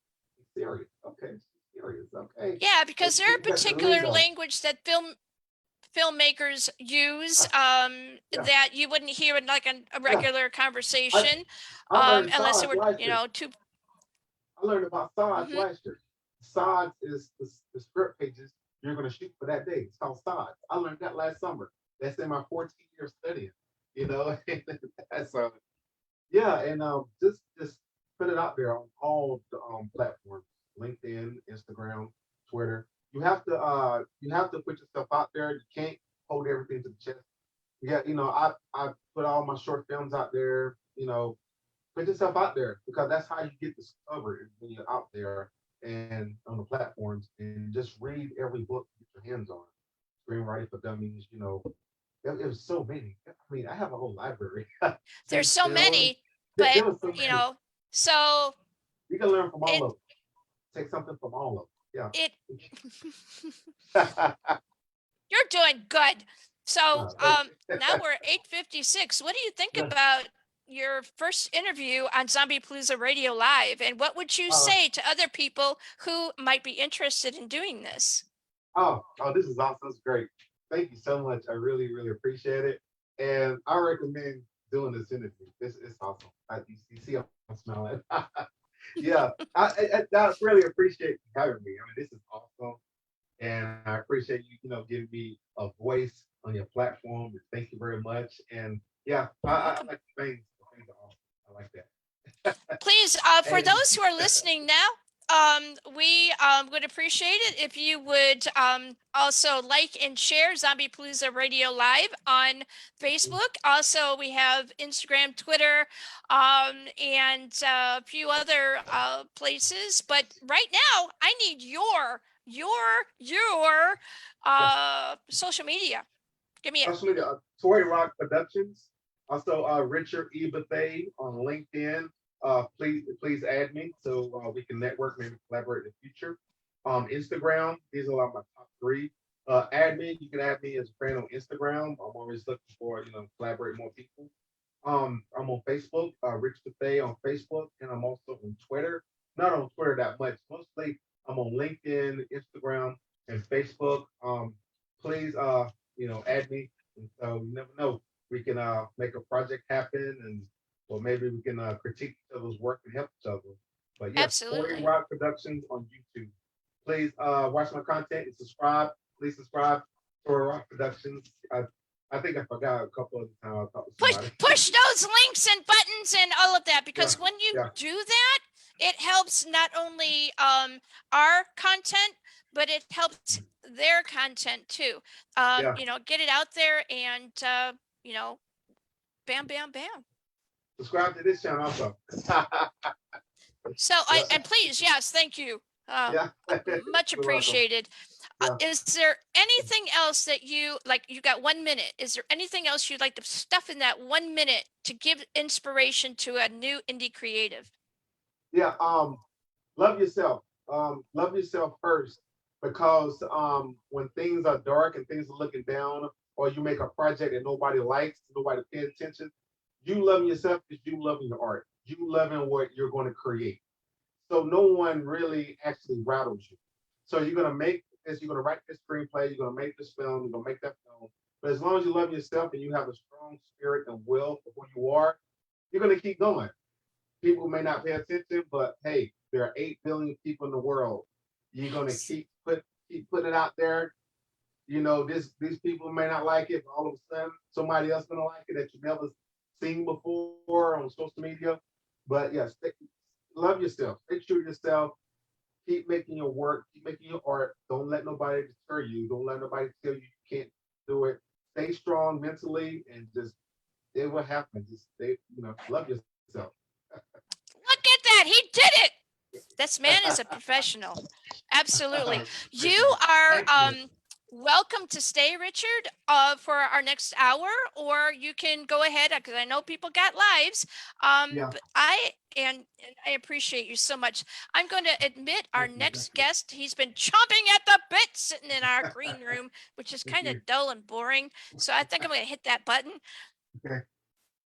serious. Okay, serious. Okay.
Yeah, because there are
You got the
particular
lingo.
language that filmmakers use
Yeah.
that you wouldn't hear in like a regular conversation
I learned
unless it
SODs
were,
last year.
two.
I learned about SODs
Mhm.
last year. SODs is the script pages you're going to shoot for that day. It's called SODs. I learned that last summer. That's in my 14 years studying. So yeah, and just put it out there on all the platforms: LinkedIn, Instagram, Twitter. You have to put yourself out there. You can't hold everything to the chest. Yeah, I put all my short films out there. Put yourself out there because that's how you get discovered when you're out there and on the platforms, and just read every book you get your hands on. Screenwriting for Dummies. It was so many. I mean, I have a whole library.
There's so
Film.
many,
There
but
was so many.
so
You can learn from all
it
of them. Take something from all of them.
it
Yeah.
you're doing good. So
No, thank
now we're at 8:56. What do you think
Yeah.
about your first interview on Zombiepalooza Radio Live, and what would you say to other people who might be interested in doing this?
oh, this is awesome. That's great. Thank you so much. I really, really appreciate it. And I recommend doing this interview. It's awesome. You see, I'm smiling. Yeah, I really appreciate you having me. I mean, this is awesome. And I appreciate you, giving me a voice on your platform. Thank you very much. And yeah, I like the things. The things are awesome. I like that.
Please, for
And-
those who are listening now, we would appreciate it if you would also like and share Zombiepalooza Radio Live on Facebook. Also, we have Instagram, Twitter, and a few other places. But right now, I need your social media. Give me it.
social media, Toy Rock Productions. Also, Richard E. Bethea on LinkedIn. Please add me so we can network, maybe collaborate in the future. Instagram, these are my top three. Add me. You can add me as a friend on Instagram. I'm always looking for, collaborate more people. I'm on Facebook, Rich Bethea on Facebook, and I'm also on Twitter. Not on Twitter that much. Mostly I'm on LinkedIn, Instagram, and Facebook. Please, add me. And so you never know. We can make a project happen, and or maybe we can critique each other's work and help each other. But yes, 40
Absolutely.
Rock Productions on YouTube. Please watch my content and subscribe. Please subscribe to Rock Productions. I think I forgot a couple of times I talked to somebody.
Push those links and buttons and all of that, because
Yeah,
when you
yeah.
do that, it helps not only our content, but it helps their content too.
Yeah.
Get it out there and bam, bam, bam.
Subscribe to this channel also.
So and please, yes, thank you.
Yeah.
Much
You're welcome.
appreciated.
Yeah.
Is there anything else that you like? You got 1 minute. Is there anything else you'd like to stuff in that 1 minute to give inspiration to a new indie creative?
Yeah. Love yourself. Love yourself first, because when things are dark and things are looking down, or you make a project that nobody likes, nobody pays attention, you loving yourself is you loving your art. You loving what you're going to create. So no one really actually rattles you. So you're going to make this, you're going to write this screenplay, you're going to make this film, you're going to make that film. But as long as you love yourself and you have a strong spirit and will for who you are, you're going to keep going. People may not pay attention, but hey, there are 8 billion people in the world. You're going to keep putting it out there. These people may not like it, but all of a sudden somebody else going to like it that you never seen before on social media. But yes, love yourself. Stay true to yourself. Keep making your work. Keep making your art. Don't let nobody deter you. Don't let nobody tell you you can't do it. Stay strong mentally, and just it will happen. Just love yourself.
Look at that. He did it. This man is a professional. Absolutely. You are welcome to stay, Richard, for our next hour, or you can go ahead, because I know people got lives.
Yeah.
But I appreciate you so much. I'm going to admit our next guest. He's been chomping at the bit sitting in our green room, which is kind of dull and boring. So I think I'm going to hit that button.
Okay.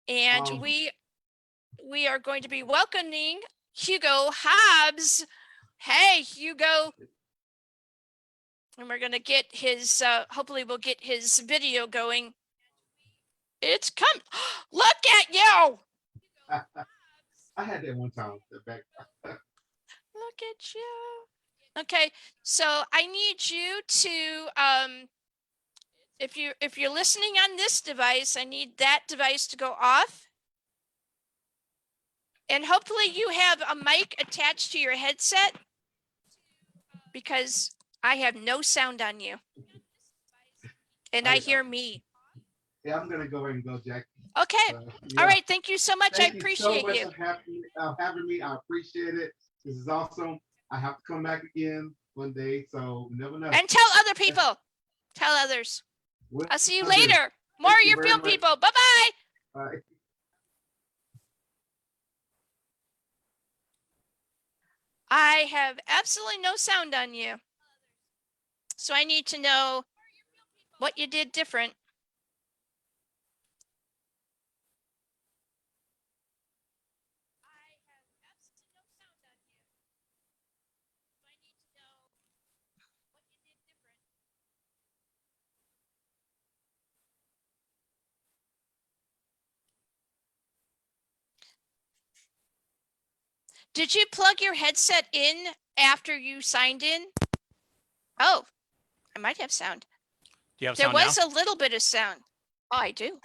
And we are going to be welcoming Hugo Hobbs. Hey, Hugo. And we're going to get his, hopefully we'll get his video going. It's come. Look at you.
I had that one time. Back.
Look at you. Okay, so I need you to, if you're listening on this device, I need that device to go off. And hopefully you have a mic attached to your headset, because I have no sound on you. And I hear me.
Yeah, I'm gonna go ahead and go, Jackie.
Okay.
Yeah.
All right. Thank you so much.
Thank
I appreciate
you.
you.
So much for having me. I appreciate it. This is awesome. I have to come back again one day, so we never know.
And tell other people. Tell others. I'll see you later. More of your film people. Bye-bye.
Bye.
I have absolutely no sound on you. So I need to know what you did different. Did you plug your headset in after you signed in? Oh, I might have sound.
Do you have
there
sound
was
now?
a little bit of sound. Oh, I do.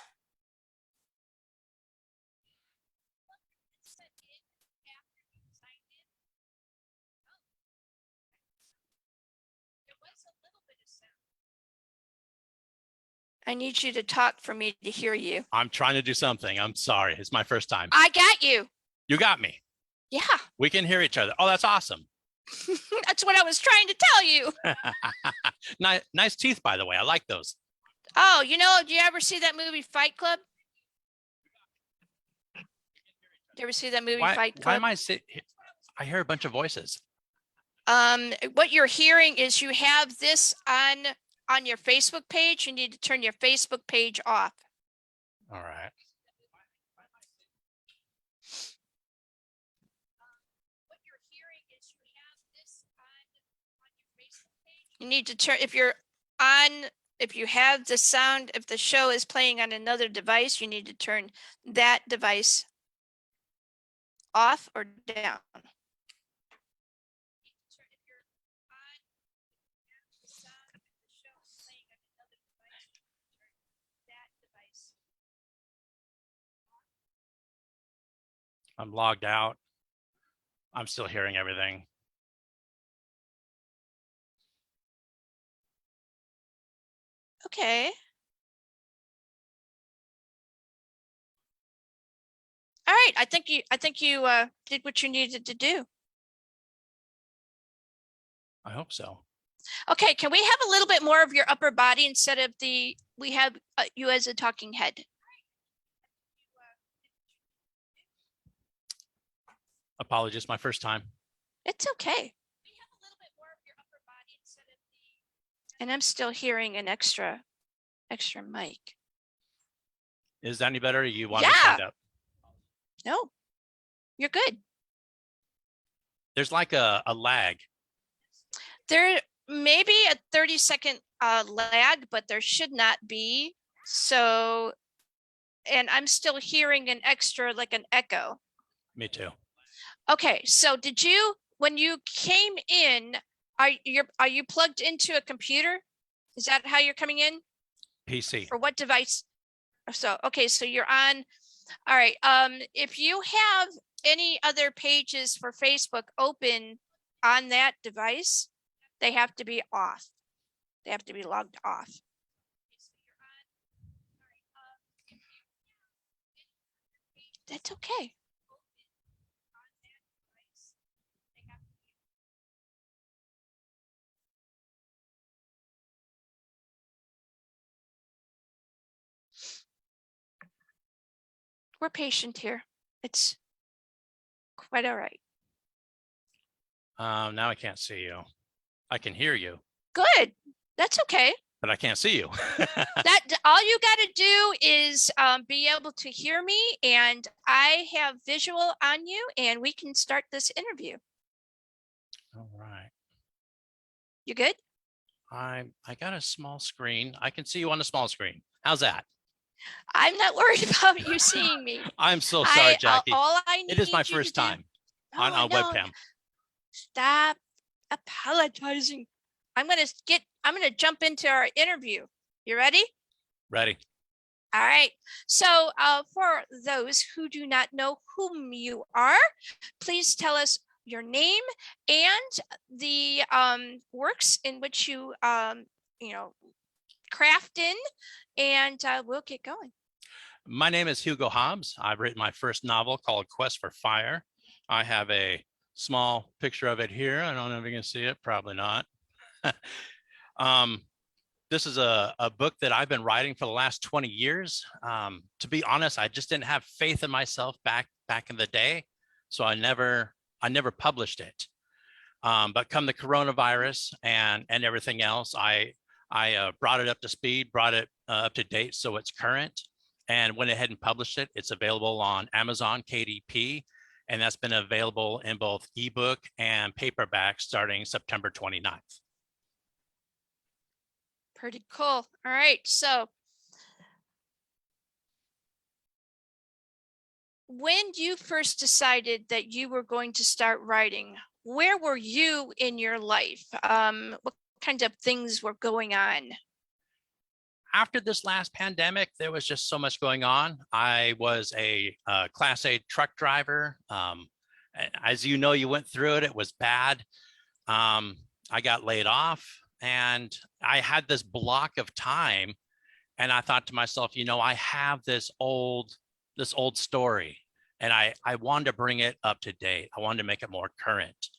I need you to talk for me to hear you.
I'm trying to do something. I'm sorry. It's my first time.
I got you.
You got me.
Yeah.
We can hear each other. Oh, that's awesome.
That's what I was trying to tell you.
Nice teeth, by the way. I like those.
Oh, do you ever see that movie Fight Club? Did you ever see that movie Fight Club?
Why am I hear a bunch of voices.
What you're hearing is you have this on on your Facebook page, you need to turn your Facebook page off.
All right.
What you're hearing is you have this on your Facebook page. You need to turn, if you have the sound, if the show is playing on another device, you need to turn that device off or down.
I'm logged out. I'm still hearing everything.
Okay. All right. I think you did what you needed to do.
I hope so.
Okay. Can we have a little bit more of your upper body instead of we have you as a talking head?
Apologies, my first time.
It's okay. And I'm still hearing an extra mic.
Is that any better? Or you want me to stand up?
No, you're good.
There's like a lag.
There may be a 30-second lag, but there should not be. So, and I'm still hearing an extra, like an echo.
Me too.
Okay, so when you came in, are you plugged into a computer? Is that how you're coming in?
PC.
For what device? So, okay, so you're on. All right. If you have any other pages for Facebook open on that device, they have to be off. They have to be logged off. That's okay. We're patient here. It's quite all right.
Now I can't see you. I can hear you.
Good. That's okay.
But I can't see you.
That all you got to do is be able to hear me, and I have visual on you, and we can start this interview.
All right.
You good?
I got a small screen. I can see you on the small screen. How's that?
I'm not worried about you seeing me.
I'm so sorry, Jackie.
All I need
it is my
you
first
to do-
time on
No,
a
no.
webcam.
Stop apologizing. I'm gonna jump into our interview. You ready?
Ready.
All right. So for those who do not know whom you are, please tell us your name and the works in which you craft in, and we'll get going.
My name is Hugo Hobbs. I've written my first novel called Quest for Fire. I have a small picture of it here. I don't know if you can see it, probably not. This is a book that I've been writing for the last 20 years. To be honest, I just didn't have faith in myself back in the day. So I never published it. But come the coronavirus and everything else, I brought it up to speed, brought it up to date so it's current, and went ahead and published it. It's available on Amazon KDP, and that's been available in both ebook and paperback starting September 29th.
Pretty cool. All right. So when you first decided that you were going to start writing, where were you in your life? What kind of things were going on?
After this last pandemic, there was just so much going on. I was a Class A truck driver. As you know, you went through it. It was bad. I got laid off, and I had this block of time, and I thought to myself, I have this old story, and I wanted to bring it up to date. I wanted to make it more current.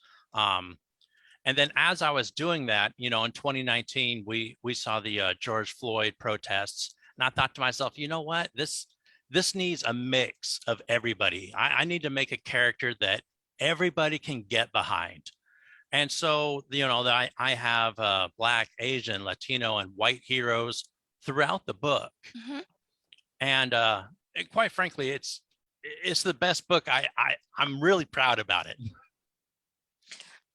And then as I was doing that, in 2019, we saw the George Floyd protests, and I thought to myself, you know what, this needs a mix of everybody. I need to make a character that everybody can get behind. And so, that I have Black, Asian, Latino, and white heroes throughout the book.
Mhm.
And quite frankly, it's the best book. I'm really proud about it.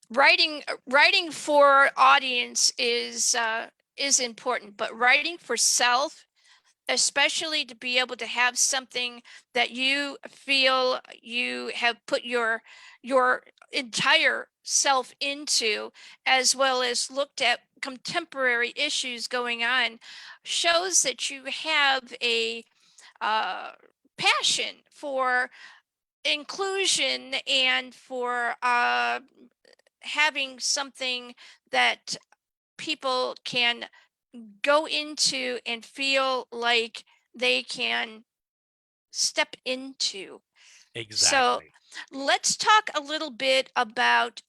Writing for audience is important, but writing for self, especially to be able to have something that you feel you have put your entire self into, as well as looked at contemporary issues going on, shows that you have a passion for inclusion and for having something that people can go into and feel like they can step into.
Exactly.
So let's talk a little bit about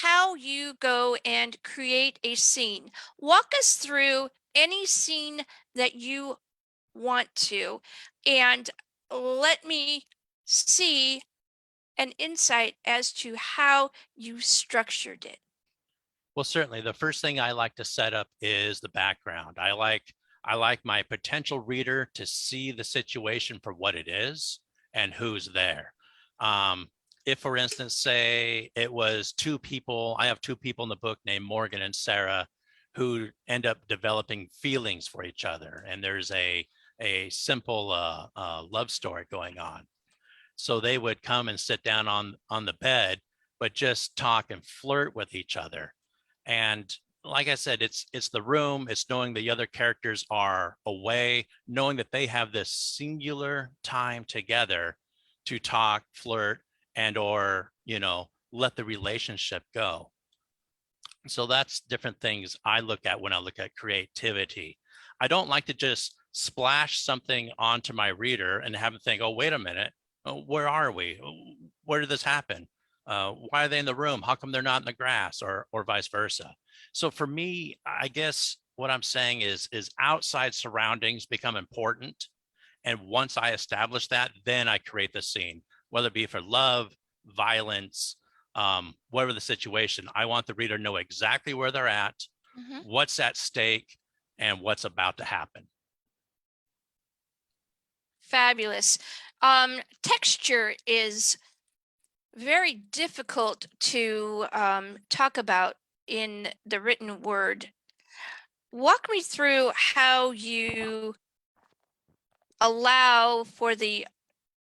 how you go and create a scene. Walk us through any scene that you want to, and let me see an insight as to how you structured it.
Well, certainly the first thing I like to set up is the background. I like my potential reader to see the situation for what it is and who's there. If, for instance, say it was two people, I have two people in the book named Morgan and Sarah who end up developing feelings for each other. And there's a simple love story going on. So they would come and sit down on the bed, but just talk and flirt with each other. And like I said, it's the room, it's knowing the other characters are away, knowing that they have this singular time together to talk, flirt, and or, let the relationship go. So that's different things I look at when I look at creativity. I don't like to just splash something onto my reader and have them think, oh, wait a minute, where are we? Where did this happen? Why are they in the room? How come they're not in the grass, or vice versa? So for me, I guess what I'm saying is outside surroundings become important. And once I establish that, then I create the scene, whether it be for love, violence, whatever the situation. I want the reader to know exactly where they're at, what's at stake, and what's about to happen.
Fabulous. Texture is very difficult to talk about in the written word. Walk me through how you allow for the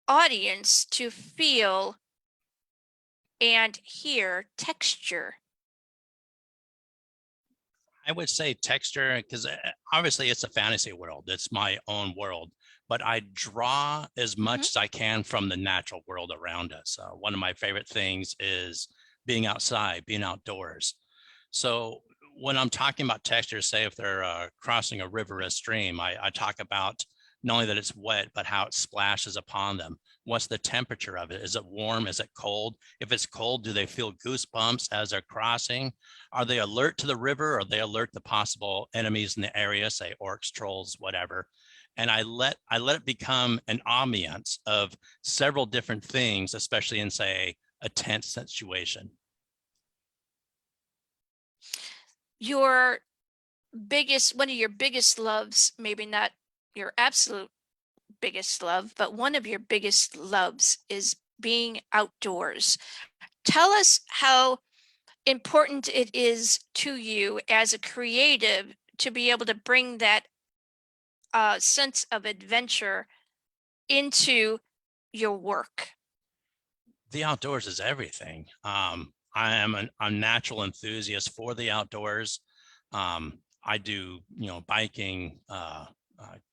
audience to feel and hear texture.
I would say texture, because obviously it's a fantasy world. It's my own world, but I draw as much as I can from the natural world around us. One of my favorite things is being outside, being outdoors. So when I'm talking about texture, say if they're crossing a river, a stream, I talk about not only that it's wet, but how it splashes upon them. What's the temperature of it? Is it warm? Is it cold? If it's cold, do they feel goosebumps as they're crossing? Are they alert to the river? Or are they alert to possible enemies in the area, say orcs, trolls, whatever? And I let it become an ambiance of several different things, especially in, say, a tense situation.
One of your biggest loves, maybe not your absolute biggest love, but one of your biggest loves is being outdoors. Tell us how important it is to you as a creative to be able to bring that sense of adventure into your work.
The outdoors is everything. I am a natural enthusiast for the outdoors. I do, biking,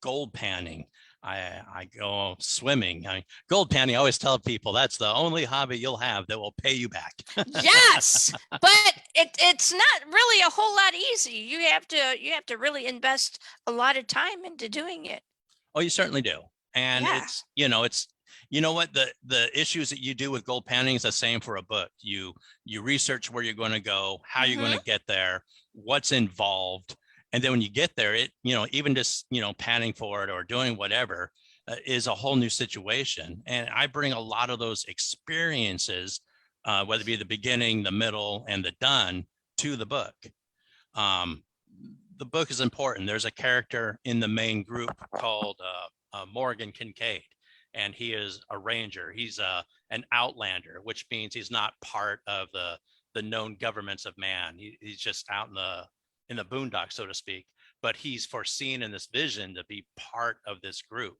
gold panning. I go swimming. Gold panning, I always tell people that's the only hobby you'll have that will pay you back.
Yes, but it's not really a whole lot easy. You have to really invest a lot of time into doing it.
Oh, you certainly do. And
Yeah.
it's what the issues that you do with gold panning is the same for a book. You research where you're going to go, how you're going to get there, what's involved. And then when you get there, even just, panning for it or doing whatever is a whole new situation. And I bring a lot of those experiences whether it be the beginning, the middle, and the done to the book. The book is important. There's a character in the main group called Morgan Kincaid, and he is a ranger. He's an outlander, which means he's not part of the known governments of man. He's just out in the boondocks, so to speak. But he's foreseen in this vision to be part of this group.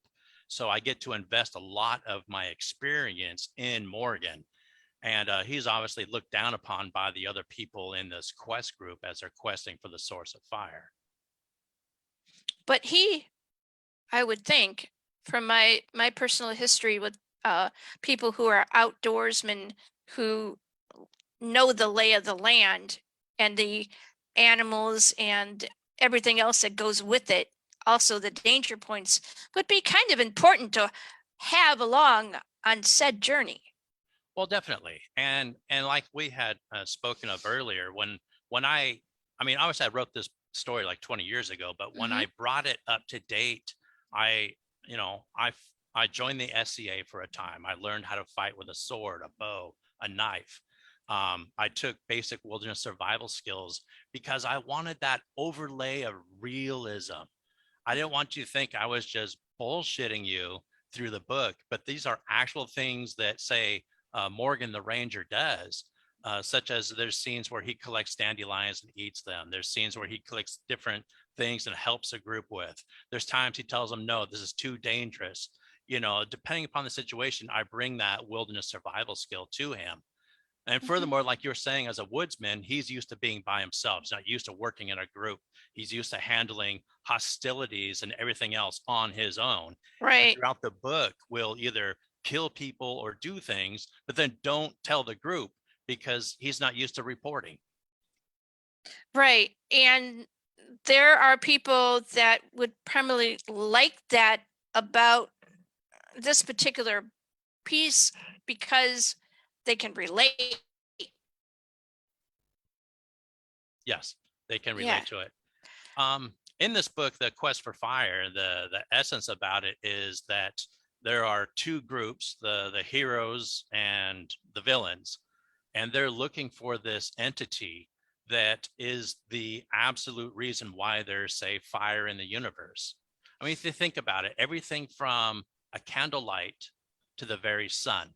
So I get to invest a lot of my experience in Morgan. And he's obviously looked down upon by the other people in this quest group as they're questing for the source of fire.
But I would think, from my personal history with people who are outdoorsmen who know the lay of the land and the animals and everything else that goes with it, also the danger points, would be kind of important to have along on said journey.
Well, definitely. And like we had spoken of earlier, when I obviously I wrote this story like 20 years ago, but when I brought it up to date, I joined the SCA for a time. I learned how to fight with a sword, a bow, a knife. I took basic wilderness survival skills because I wanted that overlay of realism. I didn't want you to think I was just bullshitting you through the book, but these are actual things that, say, Morgan the Ranger does, such as there's scenes where he collects dandelions and eats them. There's scenes where he collects different things and helps a group with. There's times he tells them, no, this is too dangerous. Depending upon the situation, I bring that wilderness survival skill to him. And furthermore, like you're saying, as a woodsman, he's used to being by himself. He's not used to working in a group. He's used to handling hostilities and everything else on his own.
Right.
And throughout the book, we'll either kill people or do things, but then don't tell the group because he's not used to reporting.
Right. And there are people that would primarily like that about this particular piece because they can relate.
Yes, they can relate to it. In this book, The Quest for Fire, the essence about it is that there are two groups, the heroes and the villains, and they're looking for this entity that is the absolute reason why there's, say, fire in the universe. I mean, if you think about it, everything from a candlelight to the very sun,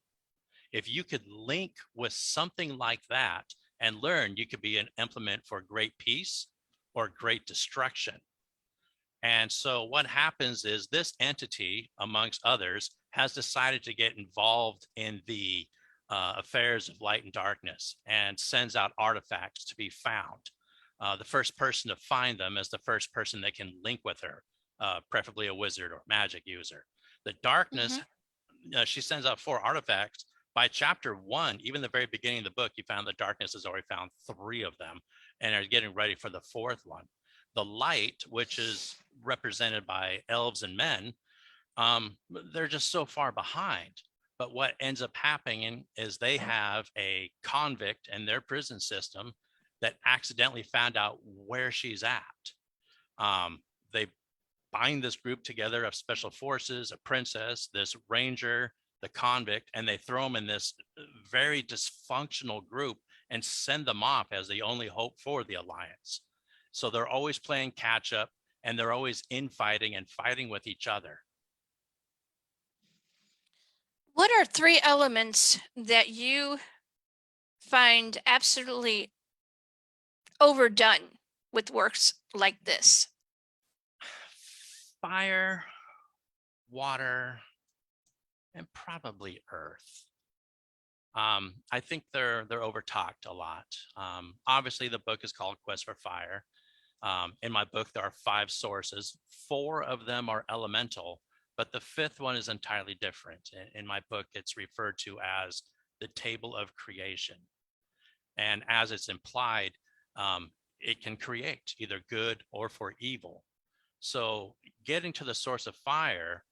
if you could link with something like that and learn, you could be an implement for great peace or great destruction. And so what happens is this entity, amongst others, has decided to get involved in the affairs of light and darkness and sends out artifacts to be found. The first person to find them is the first person that can link with her, preferably a wizard or magic user. The darkness, she sends out 4 artifacts. By chapter 1, even the very beginning of the book, you found the darkness has already found 3 of them and are getting ready for the 4th one. The light, which is represented by elves and men, they're just so far behind. But what ends up happening is they have a convict in their prison system that accidentally found out where she's at. They bind this group together of special forces, a princess, this ranger, the convict, and they throw them in this very dysfunctional group and send them off as the only hope for the alliance. So they're always playing catch up and they're always infighting and fighting with each other.
What are 3 elements that you find absolutely overdone with works like this?
Fire, water, and probably earth. I think they're overtalked a lot. Obviously, the book is called Quest for Fire. In my book, there are 5 sources. 4 of them are elemental, but the 5th one is entirely different. In my book, it's referred to as the table of creation. And as it's implied, it can create either good or for evil. So getting to the source of fire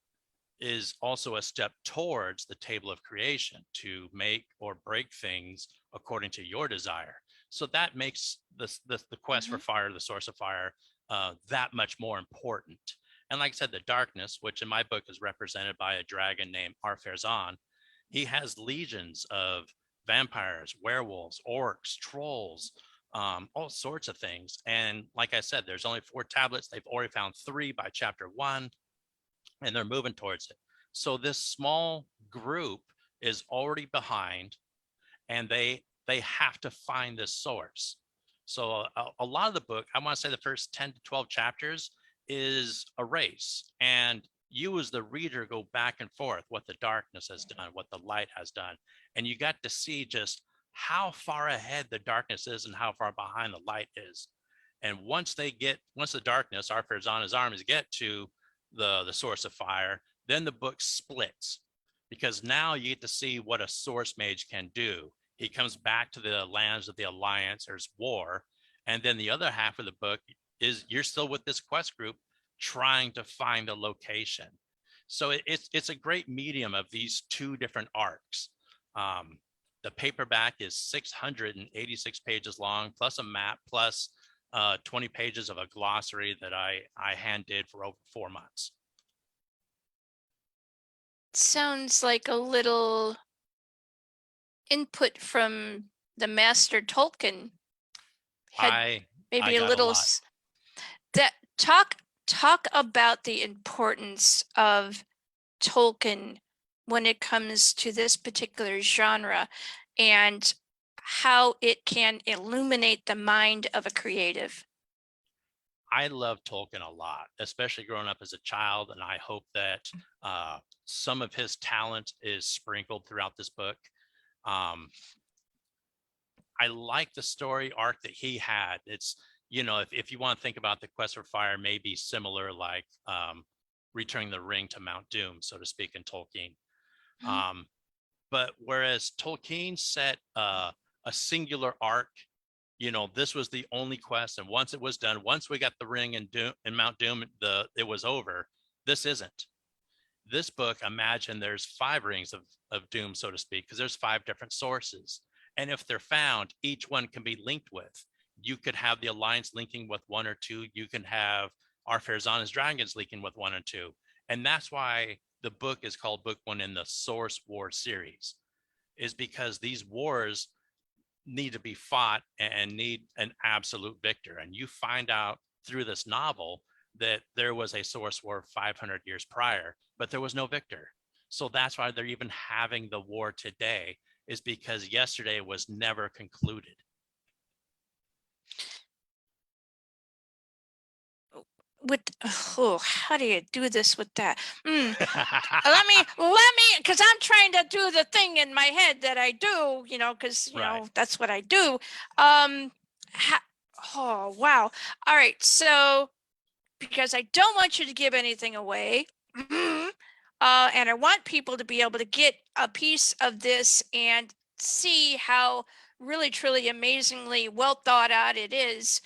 is also a step towards the table of creation to make or break things according to your desire. So that makes the quest for fire, the source of fire, that much more important. And like I said, the darkness, which in my book is represented by a dragon named Arpharazon, he has legions of vampires, werewolves, orcs, trolls, all sorts of things. And like I said, there's only 4 tablets. They've already found 3 by chapter 1, and they're moving towards it. So this small group is already behind, and they have to find this source. So a lot of the book, I want to say the first 10 to 12 chapters is a race, and you as the reader go back and forth what the darkness has done, what the light has done, and you got to see just how far ahead the darkness is and how far behind the light is. And once the darkness, our Farazana's armies, get to the source of fire, then the book splits, because now you get to see what a source mage can do. He comes back to the lands of the Alliance. There's war. And then the other half of the book is you're still with this quest group trying to find a location. So it's a great medium of these 2 different arcs. The paperback is 686 pages long, plus a map, plus 20 pages of a glossary that I hand did for over 4 months.
Sounds like a little input from the master Tolkien. Maybe a little that talk about the importance of Tolkien when it comes to this particular genre and how it can illuminate the mind of a creative.
I love Tolkien a lot, especially growing up as a child, and I hope that some of his talent is sprinkled throughout this book. I like the story arc that he had. It's, if you want to think about the Quest for Fire, maybe similar, like returning the ring to Mount Doom, so to speak, in Tolkien. But whereas Tolkien set a singular arc, this was the only quest, and once it was done, once we got the ring in Mount Doom, it was over. This isn't. This book, imagine there's 5 rings of Doom, so to speak, because there's 5 different sources. And if they're found, each one can be linked with. You could have the Alliance linking with 1 or 2. You can have our Farazana's dragons linking with 1 or 2. And that's why the book is called Book 1 in the Source War series, is because these wars need to be fought and need an absolute victor. And you find out through this novel that there was a source war 500 years prior, but there was no victor. So that's why they're even having the war today, is because yesterday was never concluded.
How do you do this with that? let me, because I'm trying to do the thing in my head that I do, because that's what I do. Oh wow! All right, so because I don't want you to give anything away, and I want people to be able to get a piece of this and see how really, truly, amazingly well thought out it is.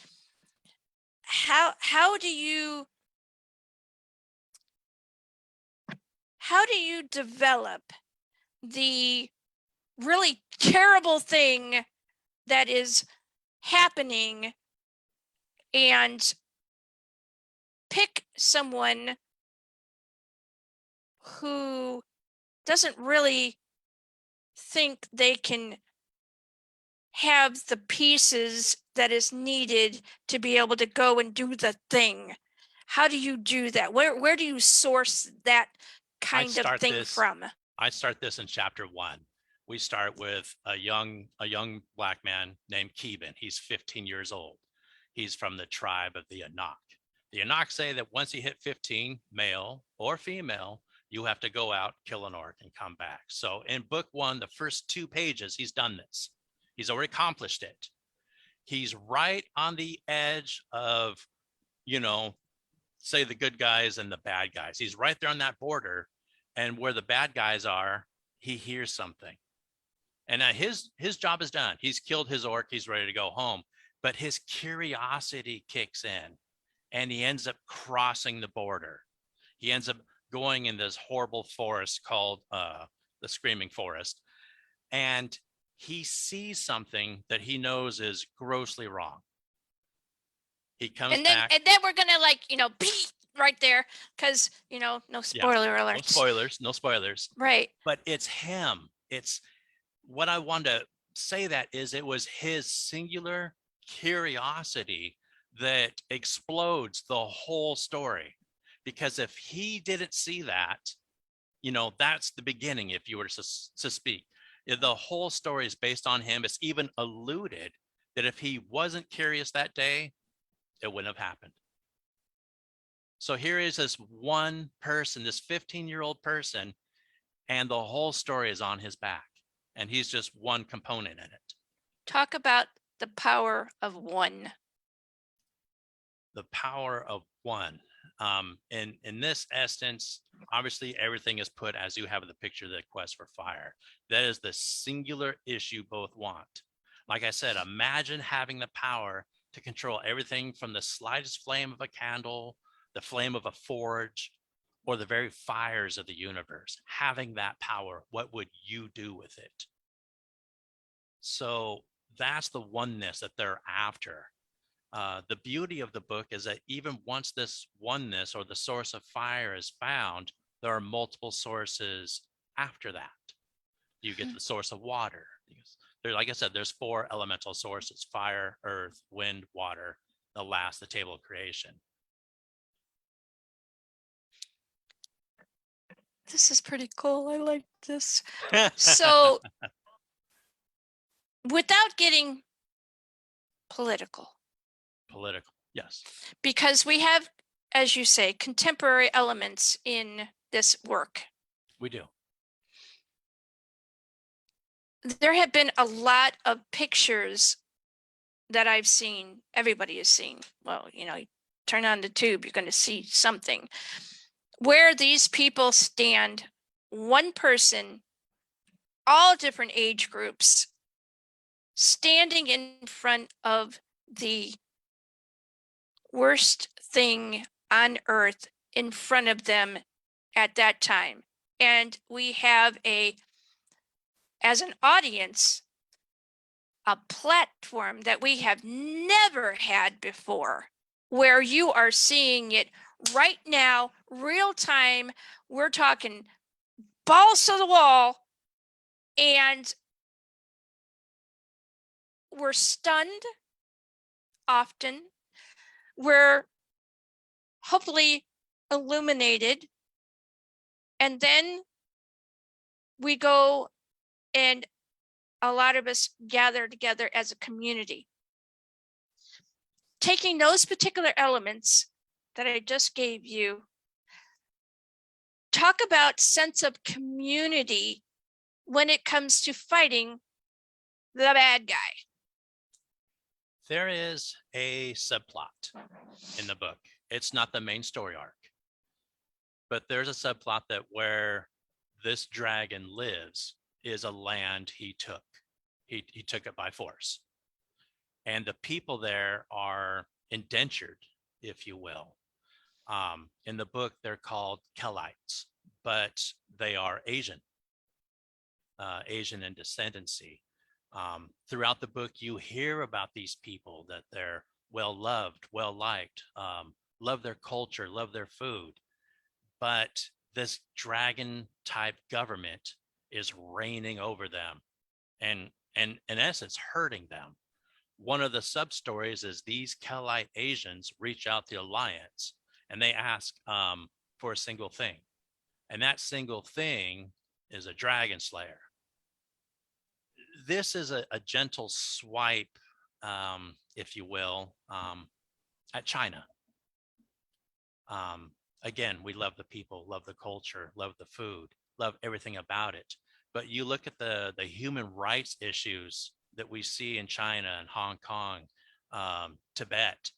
How do you develop the really terrible thing that is happening and pick someone who doesn't really think they can have the pieces that is needed to be able to go and do the thing? How do you do that? Where do you source that kind of thing from?
I start this in chapter 1. We start with a young black man named Keeban. He's 15 years old. He's from the tribe of the Anak. The Anak say that once you hit 15, male or female, you have to go out, kill an orc, and come back. So in book 1, the first 2 pages, he's done this. He's already accomplished it. He's right on the edge of, say the good guys and the bad guys. He's right there on that border, and where the bad guys are, he hears something. And his job is done. He's killed his orc. He's ready to go home. But his curiosity kicks in, and he ends up crossing the border. He ends up going in this horrible forest called the Screaming Forest. And he sees something that he knows is grossly wrong. He comes back.
And then we're going to beat right there because, no spoiler alerts.
No spoilers. Right. But it's him. It's what I wanted to say that is it was his singular curiosity that explodes the whole story. Because if he didn't see that, that's the beginning. If you were to speak, the whole story is based on him. It's even alluded that if he wasn't curious that day, it wouldn't have happened. So here is this one person, this 15-year-old person, and the whole story is on his back. And he's just one component in it.
Talk about the power of one.
The power of one. In this instance, obviously everything is put as you have in the picture, the quest for fire. That is the singular issue both want. Like I said, imagine having the power to control everything from the slightest flame of a candle, the flame of a forge, or the very fires of the universe. Having that power, what would you do with it? So that's the oneness that they're after. The beauty of the book is that even once this oneness or the source of fire is found, there are multiple sources after that. You get the source of water. Like I said, there's 4 elemental sources: fire, earth, wind, water, the table of creation.
This is pretty cool. I like this. So without getting political,
yes,
because we have, as you say, contemporary elements in this work.
We do.
There have been a lot of pictures that I've seen, everybody has seen. Well, you turn on the tube, you're going to see something where these people stand, one person, all different age groups, standing in front of the worst thing on earth in front of them at that time. And we have as an audience, a platform that we have never had before, where you are seeing it right now, real time. We're talking balls to the wall, and we're stunned often. We're hopefully illuminated, and then we go and a lot of us gather together as a community. Taking those particular elements that I just gave you, talk about sense of community when it comes to fighting the bad guy.
There is a subplot in the book. It's not the main story arc, but there's a subplot that where this dragon lives is a land he took. He took it by force. And the people there are indentured, if you will. In the book, they're called Kellites, but they are Asian in descendancy. Throughout the book, you hear about these people, that they're well-loved, well-liked, love their culture, love their food. But this dragon-type government is reigning over them and in essence hurting them. One of the sub-stories is these Kellite Asians reach out to the Alliance and they ask for a single thing. And that single thing is a dragon slayer. This is a gentle swipe, if you will, at China. Again, we love the people, love the culture, love the food, love everything about it. But you look at the human rights issues that we see in China and Hong Kong, Tibet.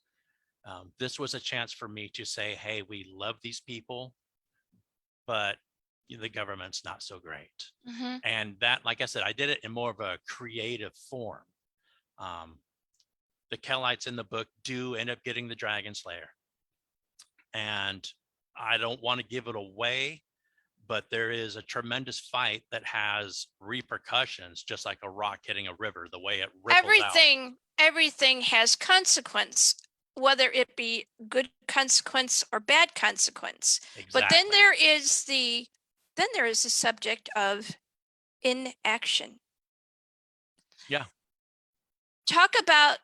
This was a chance for me to say, hey, we love these people, but the government's not so great. Mm-hmm. And that, like I said, I did it in more of a creative form. The Kellites in the book do end up getting the Dragon Slayer. And I don't want to give it away, but there is a tremendous fight that has repercussions, just like a rock hitting a river, the way it ripples out.
Everything has consequence, whether it be good consequence or bad consequence. Exactly. But then there is the subject of inaction.
Yeah.
Talk about,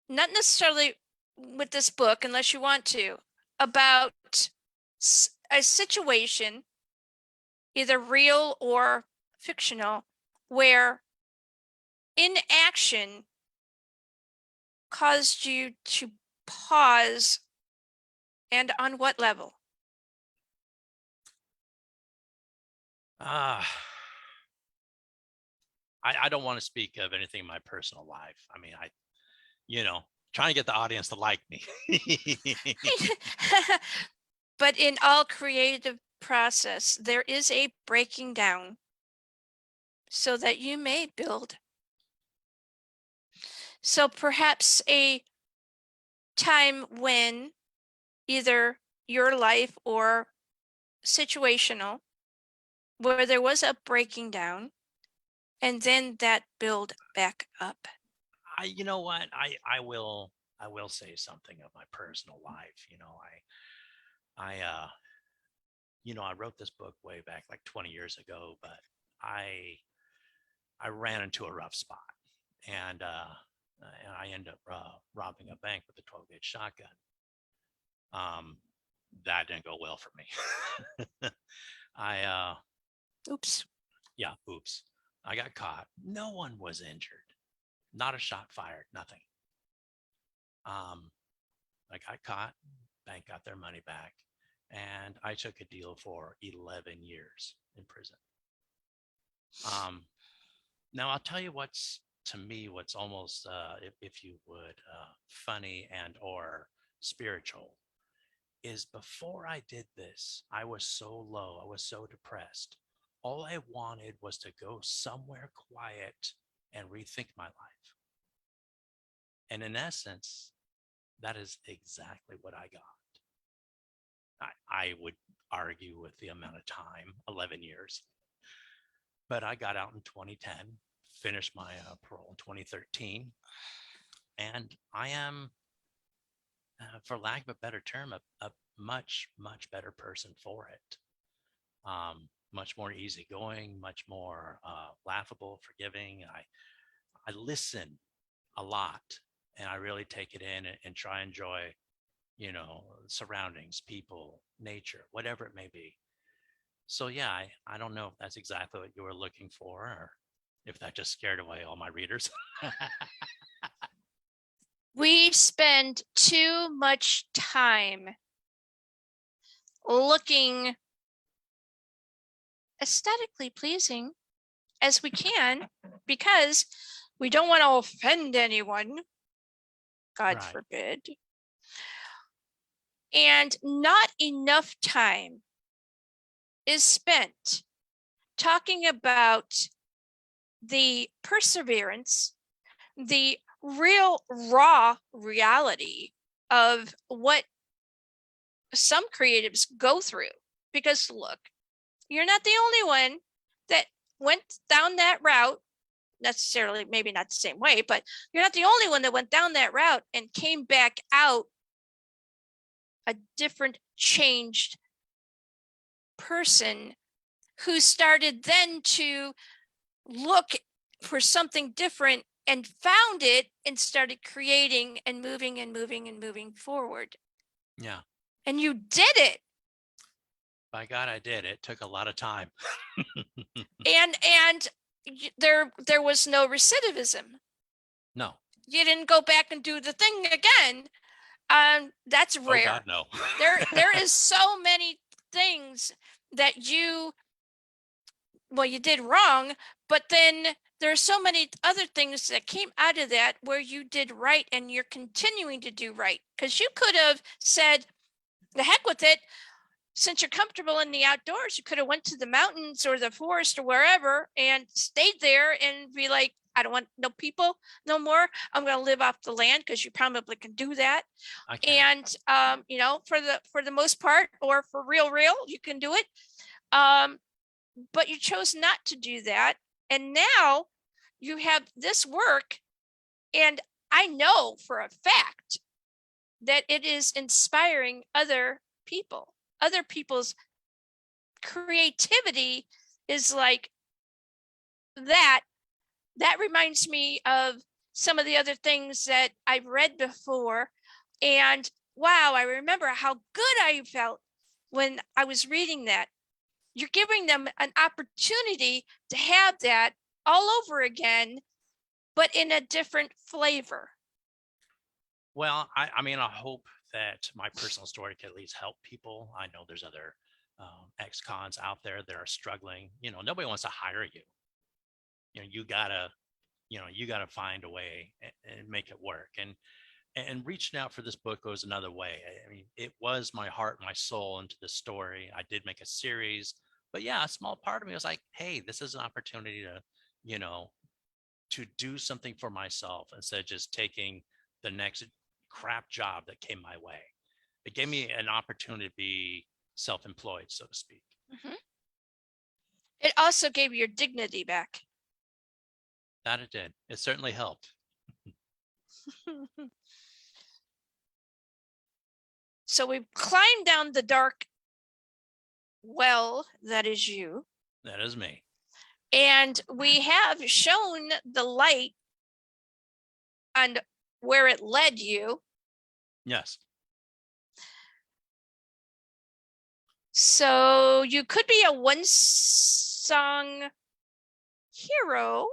not necessarily with this book, unless you want to, about a situation, either real or fictional, where inaction caused you to pause, and on what level?
I don't want to speak of anything in my personal life. I mean, trying to get the audience to like me.
But in all creative process, there is a breaking down so that you may build. So perhaps a time when either your life or situational, where there was a breaking down, and then that build back up.
You know what? I will say something of my personal life. I wrote this book way back like 20 years ago, but I ran into a rough spot, and I ended up robbing a bank with a 12-gauge shotgun. That didn't go well for me.
Oops.
Yeah, oops. I got caught. No one was injured. Not a shot fired, nothing. I got caught, bank got their money back, and I took a deal for 11 years in prison. Now I'll tell you what's almost, if you would, funny and or spiritual, is before I did this, I was so low, I was so depressed. All I wanted was to go somewhere quiet and rethink my life. And in essence, that is exactly what I got. I would argue with the amount of time, 11 years. But I got out in 2010, finished my parole in 2013. And I am, for lack of a better term, a much, much better person for it. Much more easygoing, much more laughable, forgiving. I listen a lot, and I really take it in and try and enjoy, surroundings, people, nature, whatever it may be. So yeah, I don't know if that's exactly what you were looking for, or if that just scared away all my readers.
We spend too much time looking aesthetically pleasing as we can, because we don't want to offend anyone, God
Right.
forbid. And not enough time is spent talking about the perseverance, the real raw reality of what some creatives go through. Because look, you're not the only one that went down that route, necessarily, maybe not the same way, but you're not the only one that went down that route and came back out a different, changed person who started then to look for something different and found it and started creating and moving and moving and moving forward.
Yeah.
And you did it.
By God, I did. It took a lot of time.
and there was no recidivism.
No.
You didn't go back and do the thing again. That's rare.
Oh God, no.
there is so many things that you did wrong, but then there are so many other things that came out of that where you did right, and you're continuing to do right. Because you could have said, the heck with it. Since you're comfortable in the outdoors, you could have went to the mountains or the forest or wherever and stayed there and be like, I don't want no people no more. I'm going to live off the land, because you probably can do that. And, for the most part, or for real, you can do it. But you chose not to do that. And now you have this work. And I know for a fact that it is inspiring other people. Other people's creativity is like that that reminds me of some of the other things that I've read before. And wow, I remember how good I felt when I was reading that. You're giving them an opportunity to have that all over again, but in a different flavor.
Well, I mean, I hope that my personal story can at least help people. I know there's other ex-cons out there that are struggling. You know, nobody wants to hire you. You know, you gotta find a way and make it work. And reaching out for this book goes another way. I mean, it was my heart and my soul into the story. I did make a series, but yeah, a small part of me was like, hey, this is an opportunity to, you know, to do something for myself instead of just taking the next crap job that came my way. It gave me an opportunity to be self-employed, so to speak.
Mm-hmm. It also gave your dignity back.
That it did. It certainly helped.
So we've climbed down the dark well that is you.
That is me.
And we have shown the light and where it led you.
Yes.
So you could be a one-song hero.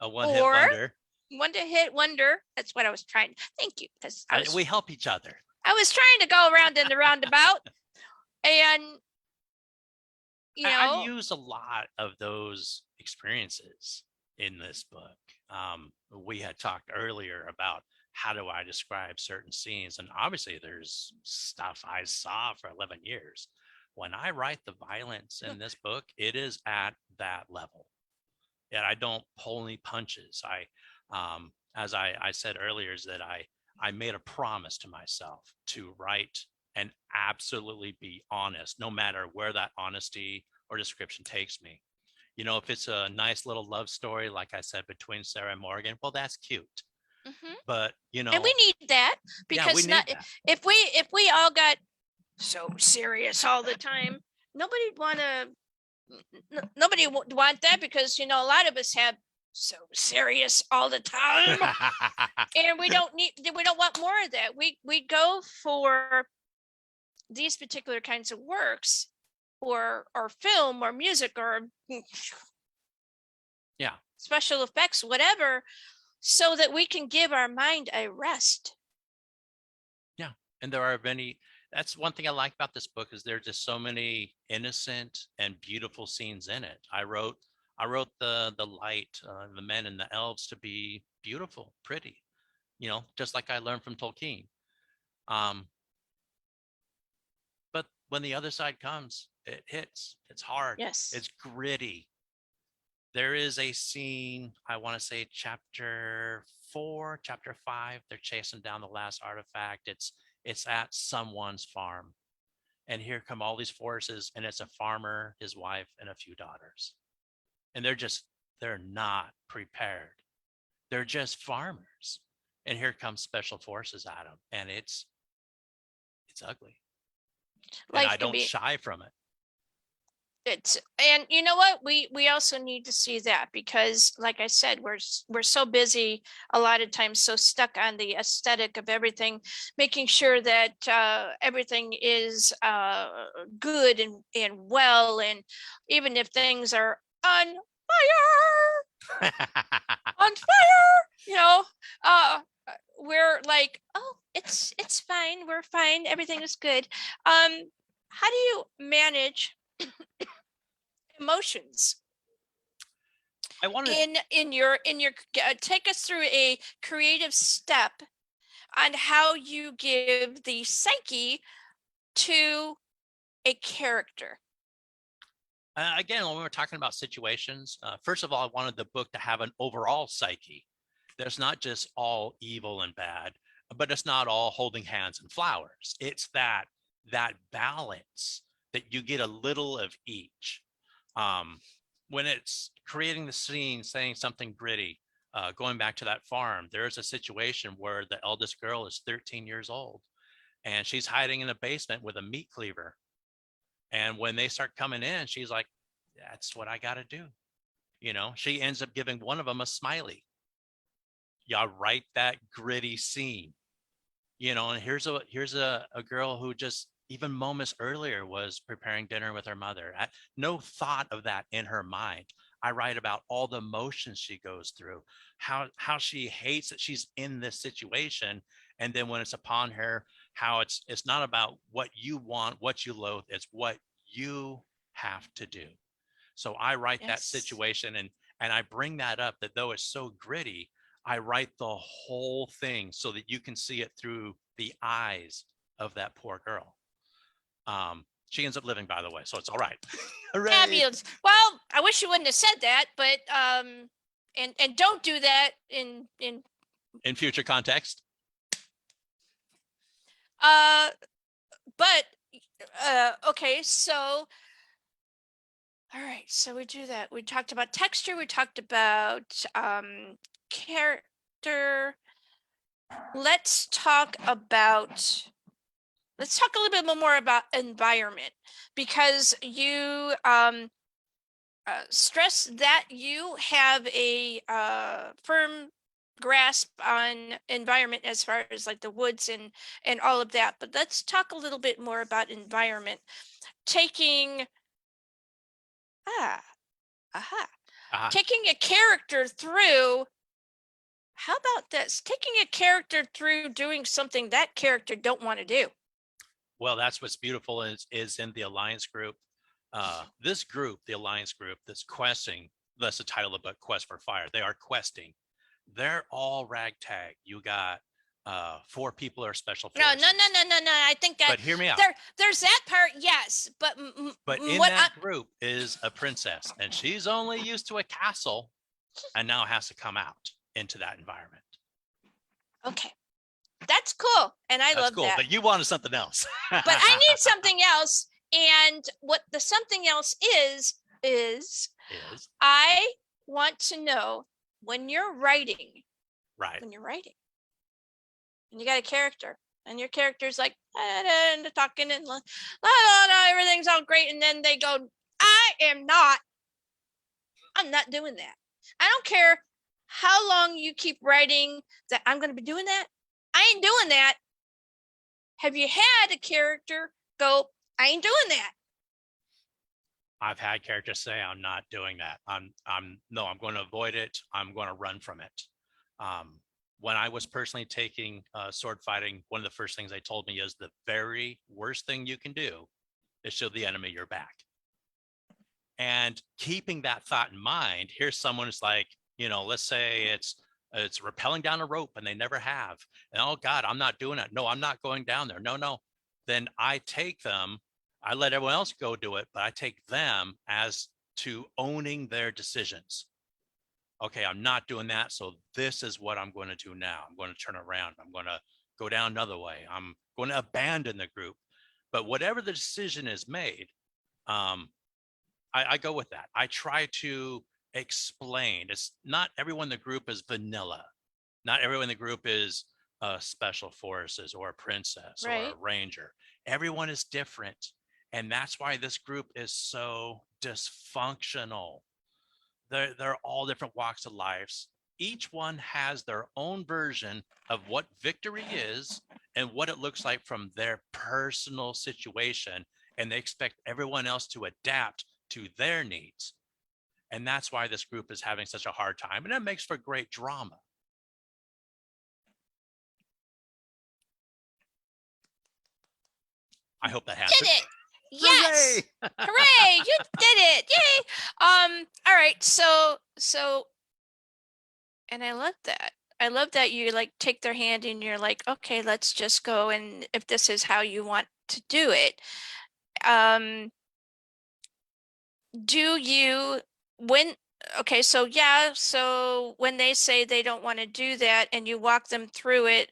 A one-hit wonder.
One-hit wonder. That's what I was trying. Thank you. Because
we help each other.
I was trying to go around in the roundabout, and you know,
I use a lot of those experiences in this book. We had talked earlier about how do I describe certain scenes, and obviously there's stuff I saw for 11 years. When I write the violence in this book, it is at that level. And I don't pull any punches. As I said earlier, is that I made a promise to myself to write and absolutely be honest, no matter where that honesty or description takes me. You know, if it's a nice little love story, like I said, between Sarah and Morgan, well, that's cute.
Mm-hmm.
But you know,
and we need that because if we all got so serious all the time, nobody would want that, because you know, a lot of us have so serious all the time, and we don't want more of that. We go for these particular kinds of works, or film or music or special effects, whatever, so that we can give our mind a rest.
Yeah, and there are many. That's one thing I like about this book, is there's just so many innocent and beautiful scenes in it. I wrote the light, the men and the elves to be beautiful, pretty, you know, just like I learned from Tolkien. But when the other side comes, it hits. It's hard.
Yes.
It's gritty. There is a scene, I want to say chapter 4, chapter 5, they're chasing down the last artifact. It's at someone's farm. And here come all these forces, and it's a farmer, his wife, and a few daughters. And they're not prepared. They're just farmers. And here comes special forces at them. And it's ugly. And I don't shy from it.
And you know what, we also need to see that, because like I said, we're so busy a lot of times, so stuck on the aesthetic of everything, making sure that everything is good and well, and even if things are on fire on fire, you know, we're like, oh, it's fine, we're fine, everything is good. How do you manage emotions in your take us through a creative step on how you give the psyche to a character?
Again, when we were talking about situations, first of all, I wanted the book to have an overall psyche. There's not just all evil and bad, but it's not all holding hands and flowers. It's that balance that you get a little of each. When it's creating the scene, saying something gritty, going back to that farm, there's a situation where the eldest girl is 13 years old, and she's hiding in a basement with a meat cleaver. And when they start coming in, she's like, that's what I got to do. You know, she ends up giving one of them a smiley. Y'all write that gritty scene, you know, and here's a girl who just even moments earlier was preparing dinner with her mother. No thought of that in her mind. I write about all the emotions she goes through, how she hates that she's in this situation. And then when it's upon her, how it's not about what you want, what you loathe, it's what you have to do. So I write that situation and I bring that up, that though it's so gritty, I write the whole thing so that you can see it through the eyes of that poor girl. She ends up living, by the way, so it's all right.
Fabulous. Well, I wish you wouldn't have said that, but and don't do that in
future context.
But okay, so all right, so we do that. We talked about texture, we talked about character. Let's talk a little bit more about environment, because you stress that you have a firm grasp on environment as far as like the woods and all of that. But let's talk a little bit more about environment. Taking taking a character through, how about this? Taking a character through doing something that character don't want to do.
Well, that's what's beautiful is in the Alliance group. This group, the Alliance group, that's questing, that's the title of the book, Quest for Fire. They are questing. They're all ragtag. You got 4 people are special forces.
No. I think that.
But hear me out.
There's that part, yes. But
in that group is a princess, and she's only used to a castle, and now has to come out into that environment.
Okay. That's cool. And I love that.
But you wanted something else.
But I need something else. And what the something else is I want to know when you're writing.
Right.
When you're writing. And you got a character. And your character's like, and talking and everything's all great. And then they go, I'm not doing that. I don't care how long you keep writing that I'm going to be doing that. I ain't doing that. Have you had a character go, I ain't doing that?
I've had characters say, I'm not doing that. I'm going to avoid it. I'm going to run from it. When I was personally taking sword fighting, one of the first things they told me is the very worst thing you can do is show the enemy your back. And keeping that thought in mind, here's someone who's like, you know, let's say it's rappelling down a rope and they never have. And oh God, I'm not doing it. No, I'm not going down there. No. Then I take them, I let everyone else go do it, but I take them as to owning their decisions. Okay, I'm not doing that. So this is what I'm going to do now. I'm going to turn around. I'm going to go down another way. I'm going to abandon the group. But whatever the decision is made, I go with that. I try to explain. It's not everyone in the group is vanilla. Not everyone in the group is special forces or a princess or a ranger. Everyone is different. And that's why this group is so dysfunctional. They're all different walks of lives. Each one has their own version of what victory is and what it looks like from their personal situation. And they expect everyone else to adapt to their needs. And that's why this group is having such a hard time. And it makes for great drama. I hope that happens.
Did it. Yes. Hooray. You did it. Yay. All right. So, and I love that. I love that you like take their hand and you're like, okay, let's just go. And if this is how you want to do it, so when they say they don't want to do that and you walk them through it,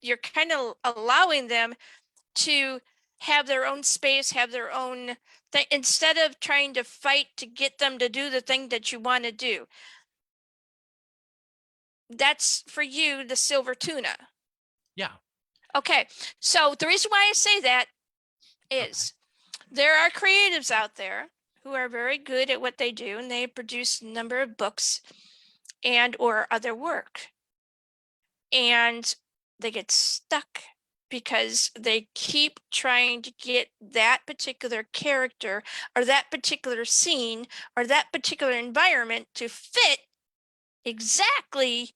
you're kind of allowing them to have their own space, have their own thing, instead of trying to fight to get them to do the thing that you want to do. That's for you, the silver tuna.
Yeah.
Okay. So the reason why I say that is there are creatives out there who are very good at what they do, and they produce a number of books and or other work. And they get stuck because they keep trying to get that particular character or that particular scene or that particular environment to fit exactly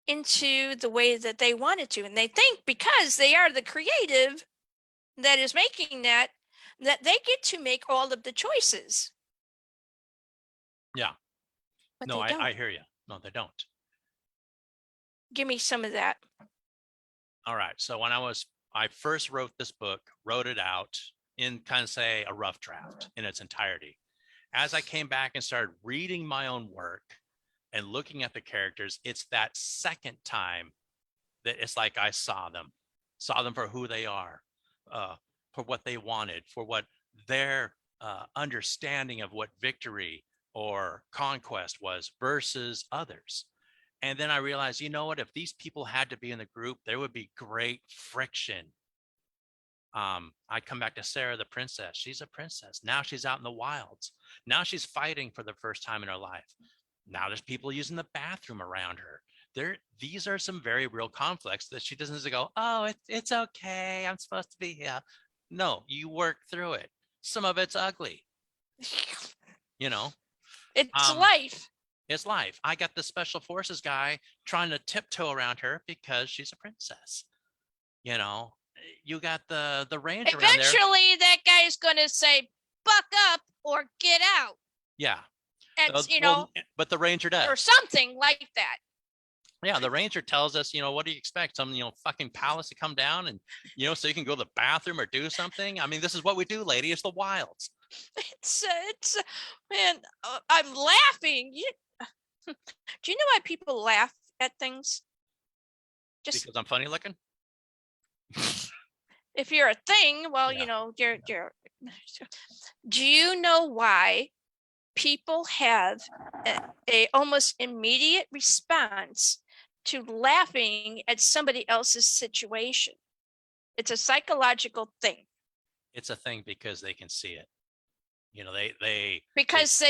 into the way that they want it to. And they think because they are the creative that is making that they get to make all of the choices.
Yeah.
But
No,
they don't.
I hear you. No, they don't.
Give me some of that.
All right. So when I first wrote this book, wrote it out in kind of say a rough draft in its entirety. As I came back and started reading my own work and looking at the characters, it's that second time that it's like I saw them for who they are, for what they wanted, for what their understanding of what victory or conquest was versus others. And then I realized, you know what, if these people had to be in the group, there would be great friction. I come back to Sarah, the princess. She's a princess. Now she's out in the wilds. Now she's fighting for the first time in her life. Now there's people using the bathroom around her. These are some very real conflicts that she doesn't just go, oh, it's okay, I'm supposed to be here. No, you work through it. Some of it's ugly. You know?
It's life.
It's life. I got the special forces guy trying to tiptoe around her because she's a princess. You know, you got the ranger around there.
Eventually that guy is going to say, buck up or get out.
Yeah.
And, you know,
but the ranger does.
Or something like that.
Yeah, the ranger tells us, you know, what do you expect? Some, you know, fucking palace to come down and, you know, so you can go to the bathroom or do something. I mean, this is what we do, lady. It's the wilds.
It's man, I'm laughing. Do you know why people laugh at things? Just
because I'm funny looking.
If you're a thing, well,
Yeah.
you know, you're. Do you know why people have a almost immediate response to laughing at somebody else's situation? It's a psychological thing.
It's a thing because they can see it. You know,
Because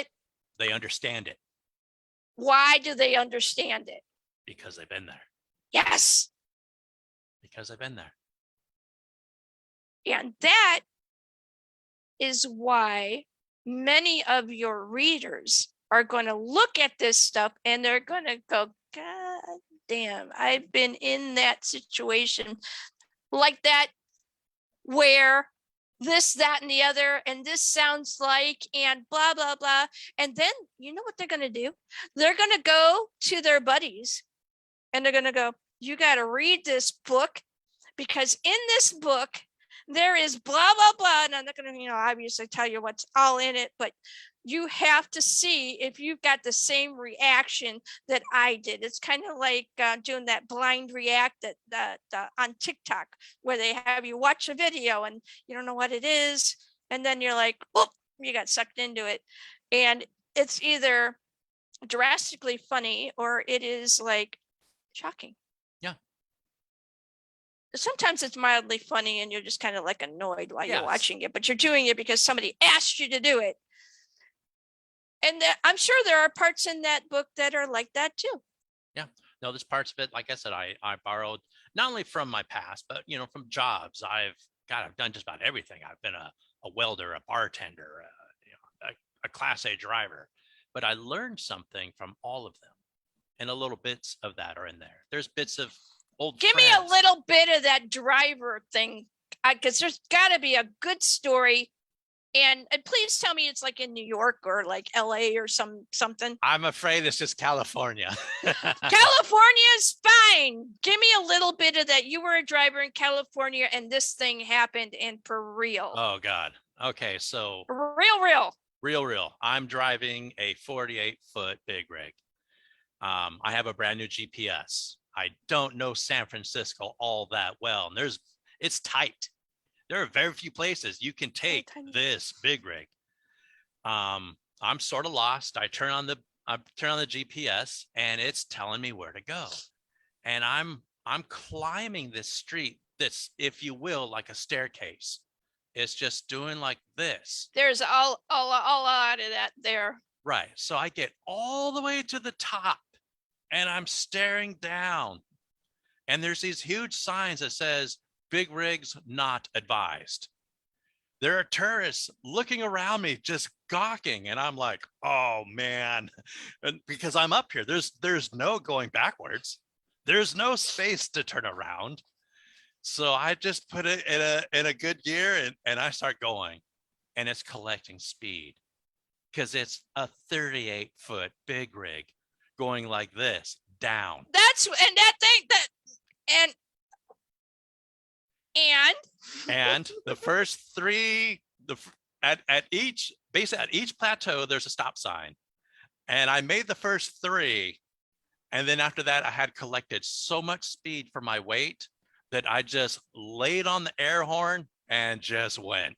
they understand it.
Why do they understand it?
Because they've been there.
Yes.
Because they've been there.
And that is why many of your readers are going to look at this stuff and they're going to go, God damn, I've been in that situation like that, where this, that, and the other, and this sounds like, and blah, blah, blah. And then you know what they're going to do? They're going to go to their buddies and they're going to go, you got to read this book, because in this book, there is blah, blah, blah. And I'm not going to, you know, obviously tell you what's all in it, but you have to see if you've got the same reaction that I did. It's kind of like doing that blind react that on TikTok, where they have you watch a video and you don't know what it is. And then you're like, oh, you got sucked into it. And it's either drastically funny or it is like shocking.
Yeah.
Sometimes it's mildly funny and you're just kind of like annoyed while
Yes.
you're watching it, but you're doing it because somebody asked you to do it. And I'm sure there are parts in that book that are like that too.
Yeah. No, there's parts of it, like I said, I borrowed not only from my past, but, you know, from jobs. I've done just about everything. I've been a welder, a bartender, you know, a Class A driver, but I learned something from all of them. And a little bits of that are in there. There's bits of old
Give me a little bit of that driver thing, because there's got to be a good story. And please tell me it's like in New York or like LA or something.
I'm afraid it's just California.
California's fine. Give me a little bit of that. You were a driver in California and this thing happened, and for real.
Oh, God. Okay, so
Real.
I'm driving a 48-foot big rig. I have a brand new GPS. I don't know San Francisco all that well. And it's tight. There are very few places you can take this big rig. I'm sort of lost. I turn on the GPS and it's telling me where to go. And I'm climbing this street that's, if you will, like a staircase. It's just doing like this.
There's all out of that there.
Right. So I get all the way to the top and I'm staring down. And there's these huge signs that says big rigs not advised. There are tourists looking around me, just gawking. And I'm like, oh man. And because I'm up here, there's no going backwards. There's no space to turn around. So I just put it in a good gear and I start going, and it's collecting speed because it's a 38-foot big rig going like this down.
And that thing that
and the first three, at each plateau, there's a stop sign, and I made the first three, and then after that, I had collected so much speed for my weight that I just laid on the air horn and just went.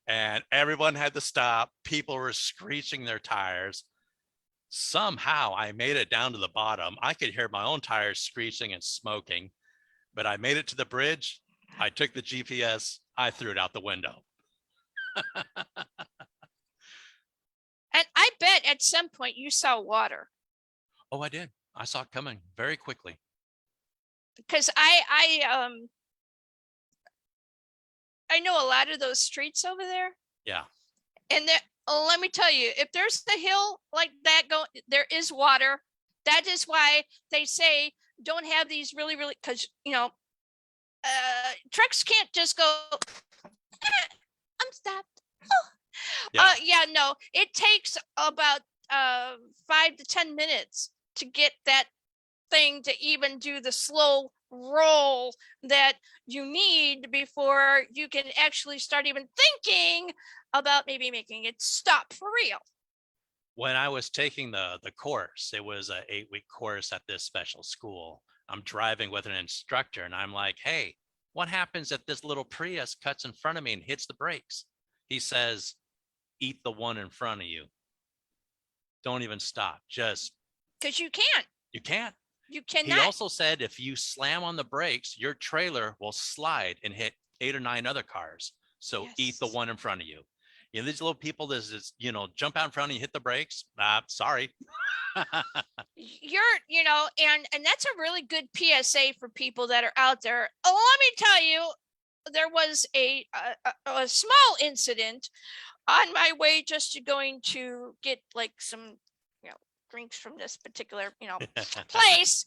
And everyone had to stop. People were screeching their tires. Somehow I made it down to the bottom. I could hear my own tires screeching and smoking, but I made it to the bridge. I took the GPS. I threw it out the window.
and I bet at some point you saw water.
Oh, I did. I saw it coming very quickly.
Because I know a lot of those streets over there.
Yeah.
And let me tell you, if there's the hill like that there is water. That is why they say don't have these really, because trucks can't just go, I'm stopped. Oh. No, it takes about 5 to 10 minutes to get that thing to even do the slow roll that you need before you can actually start even thinking about maybe making it stop for real.
When I was taking the course, it was an 8-week course at this special school. I'm driving with an instructor and I'm like, hey, what happens if this little Prius cuts in front of me and hits the brakes? He says, eat the one in front of you. Don't even stop. Just
because you can't.
You can't.
You cannot.
He also said if you slam on the brakes, your trailer will slide and hit 8 or 9 other cars. So yes. Eat the one in front of you. You know, these little people that just, jump out in front of you, hit the brakes. Sorry.
And that's a really good PSA for people that are out there. Oh, let me tell you, there was a small incident on my way just to going to get like some drinks from this particular place.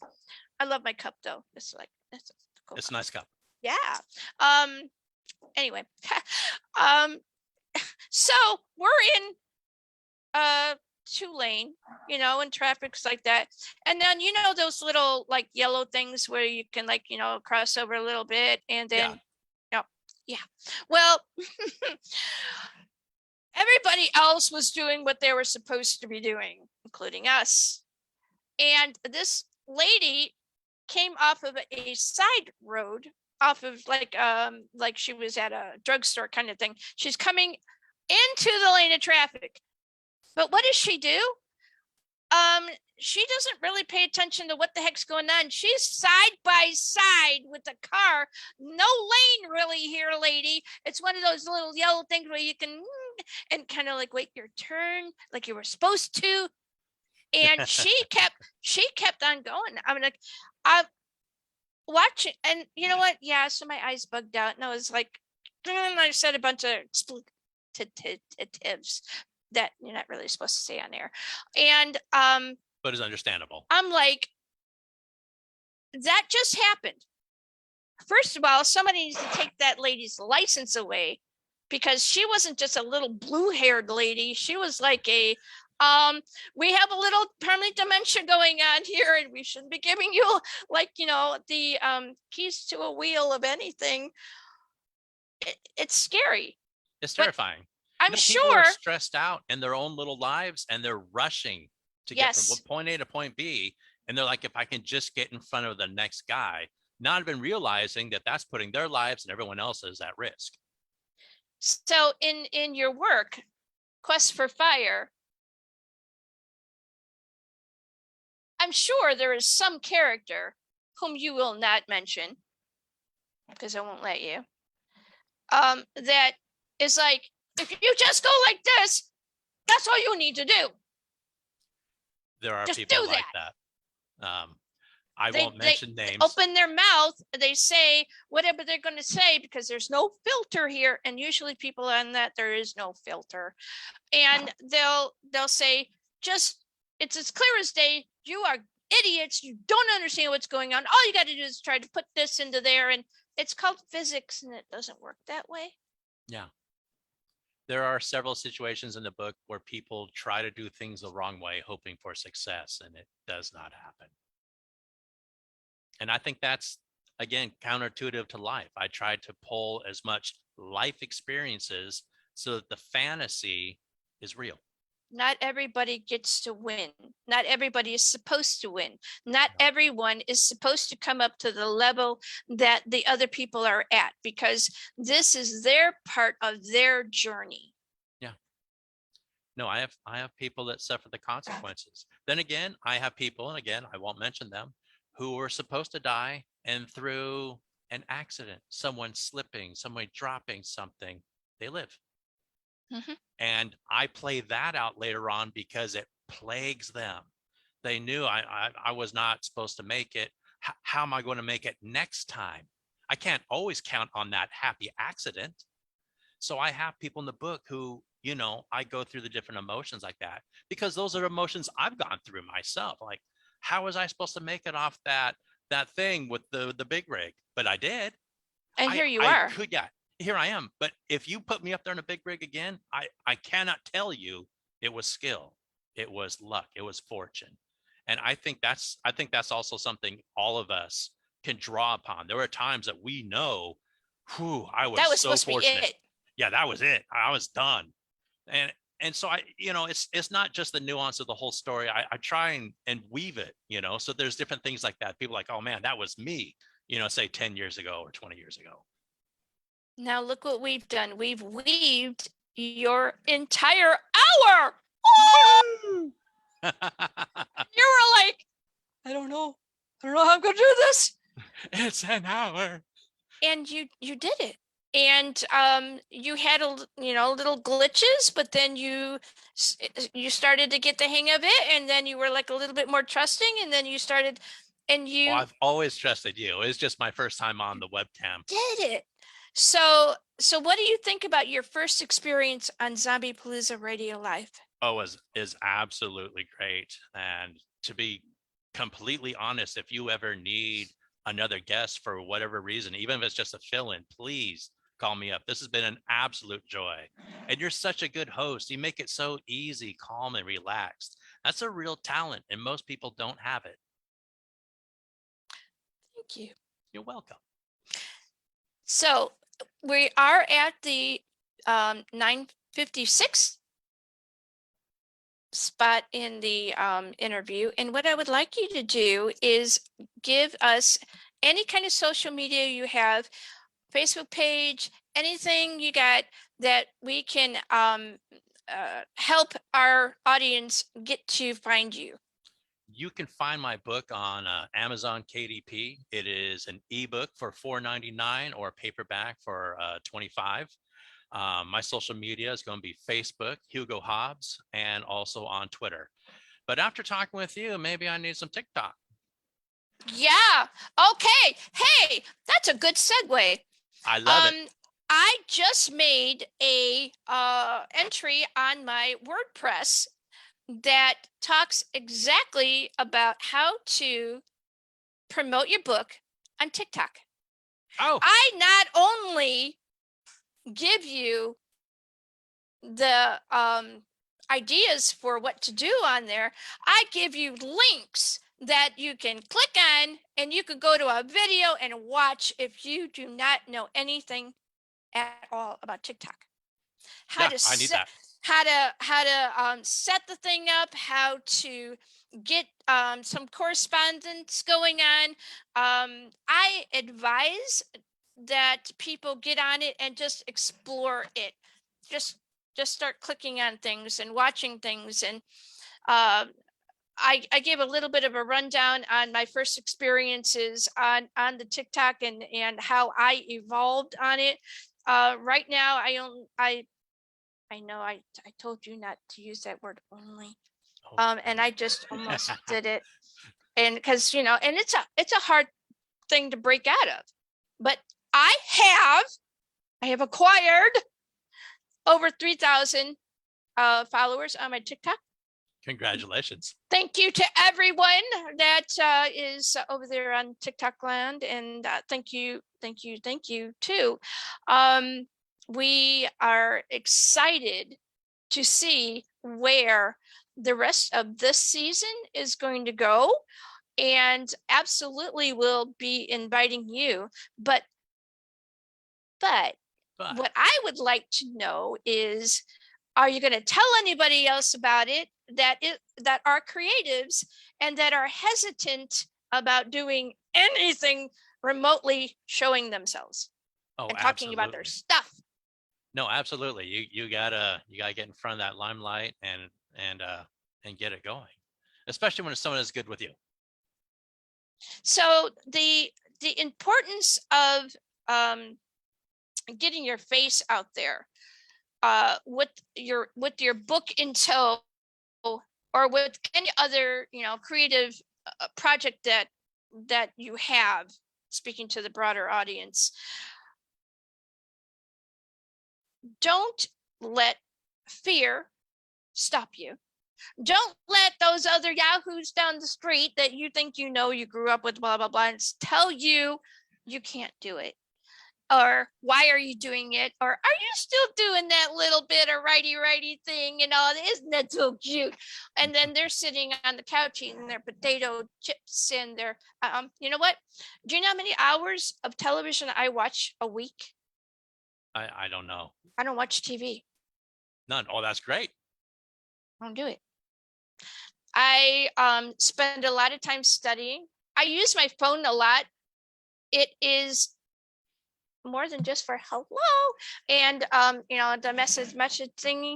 I love my cup though. It's a cool
it's
cup.
A nice cup.
Yeah. Anyway, so we're in 2-lane, and traffic's like that, and then those little like yellow things where you can cross over a little bit, and then yeah. Well, everybody else was doing what they were supposed to be doing, including us. And this lady came off of a side road, off of like she was at a drugstore kind of thing. She's coming into the lane of traffic. But what does she do? She doesn't really pay attention to what the heck's going on. She's side by side with the car. No lane really here, lady. It's one of those little yellow things where you can and kind of like wait your turn like you were supposed to. And she kept on going. I'm like, I'm watching, and you know what? Yeah, so my eyes bugged out, and I was like, I said a bunch of expletives that you're not really supposed to say on air. And
but it's understandable.
I'm like, that just happened. First of all, somebody needs to take that lady's license away, because she wasn't just a little blue-haired lady. She was like a we have a little permanent dementia going on here, and we shouldn't be giving you the keys to a wheel of anything. It's scary.
It's terrifying.
I'm
people
sure
are stressed out in their own little lives, and they're rushing to get from point A to point B. And they're like, if I can just get in front of the next guy, not even realizing that that's putting their lives and everyone else's at risk.
So in your work, Quest for Fire, I'm sure there is some character whom you will not mention, because I won't let you, that is like, if you just go like this, that's all you need to do.
There are
Just
people
do
like
that.
I won't mention names.
Open their mouth, they say whatever they're going to say because there's no filter here. And usually people on that, there is no filter. And they'll say, just, it's as clear as day. You are idiots. You don't understand what's going on. All you got to do is try to put this into there. And it's called physics, and it doesn't work that way.
Yeah. There are several situations in the book where people try to do things the wrong way, hoping for success, and it does not happen. And I think that's, again, counterintuitive to life. I tried to pull as much life experiences so that the fantasy is real.
Not everybody gets to win. Not everybody is supposed to win. Not everyone is supposed to come up to the level that the other people are at, because this is their part of their journey.
Yeah. No, I have people that suffer the consequences. Then again, I have people, and again, I won't mention them, who were supposed to die, and through an accident, someone slipping, someone dropping something, they live.
Mm-hmm.
And I play that out later on because it plagues them. They knew I was not supposed to make it. How am I going to make it next time? I can't always count on that happy accident. So I have people in the book who, you know, I go through the different emotions like that, because those are emotions I've gone through myself. Like, how was I supposed to make it off that thing with the big rig? But I did.
And here you are.
Here I am. But if you put me up there in a big rig again, I cannot tell you it was skill, it was luck, it was fortune. And I think that's also something all of us can draw upon. There were times that we know, I was, that was so fortunate. To be it. Yeah, that was it. I was done. And so it's not just the nuance of the whole story. I try and weave it, so there's different things like that. People are like, oh man, that was me, say 10 years ago or 20 years ago.
Now look what we've done. We've weaved your entire hour. Oh! You were like, I don't know how I'm going to do this.
It's an hour.
And you did it. And you had little glitches, but then you started to get the hang of it, and then you were like a little bit more trusting, and then you started, and you.
Well, I've always trusted you. It's just my first time on the webcam.
Did it? So what do you think about your first experience on Zombiepalooza Radio Live?
Oh, is absolutely great. And to be completely honest, if you ever need another guest for whatever reason, even if it's just a fill-in, please call me up. This has been an absolute joy. And you're such a good host. You make it so easy, calm, and relaxed. That's a real talent, and most people don't have it.
Thank you.
You're welcome.
So we are at the 9:56 spot in the interview. And what I would like you to do is give us any kind of social media you have, Facebook page, anything you got that we can help our audience get to find you.
You can find my book on Amazon KDP. It is an ebook for $4.99 or paperback for $25. My social media is going to be Facebook, Hugo Hobbs, and also on Twitter. But after talking with you, maybe I need some TikTok.
Yeah. Okay. Hey, that's a good segue.
I love it.
I just made a entry on my WordPress that talks exactly about how to promote your book on TikTok.
Oh.
I not only give you the ideas for what to do on there, I give you links that you can click on, and you could go to a video and watch if you do not know anything at all about TikTok.
I need that.
How to set the thing up, how to get some correspondence going on. I advise that people get on it and just explore it. Just start clicking on things and watching things. And I gave a little bit of a rundown on my first experiences on the TikTok and how I evolved on it. Right now, I know I told you not to use that word only. And I just almost did it. And because, and it's a hard thing to break out of. But I have acquired over 3,000 followers on my TikTok.
Congratulations.
Thank you to everyone that is over there on TikTok land, and thank you too. We are excited to see where the rest of this season is going to go, and absolutely will be inviting you. But what I would like to know is, are you going to tell anybody else about it that are creatives and that are hesitant about doing anything remotely showing themselves and talking about their stuff?
No, absolutely. You gotta get in front of that limelight and get it going, especially when it's someone as good with you.
So the importance of getting your face out there with your book in tow, or with any other creative project that you have, speaking to the broader audience, don't let fear stop you. Don't let those other yahoos down the street that you think you grew up with, blah blah blah, and tell you can't do it, or why are you doing it, or are you still doing that little bit of righty thing and all? Isn't that so cute? And then they're sitting on the couch eating their potato chips and their you know what? Do you know how many hours of television I watch a week?
I don't know.
I don't watch TV.
None. Oh, that's great.
I don't do it. I spend a lot of time studying. I use my phone a lot. It is more than just for hello and the message thingy.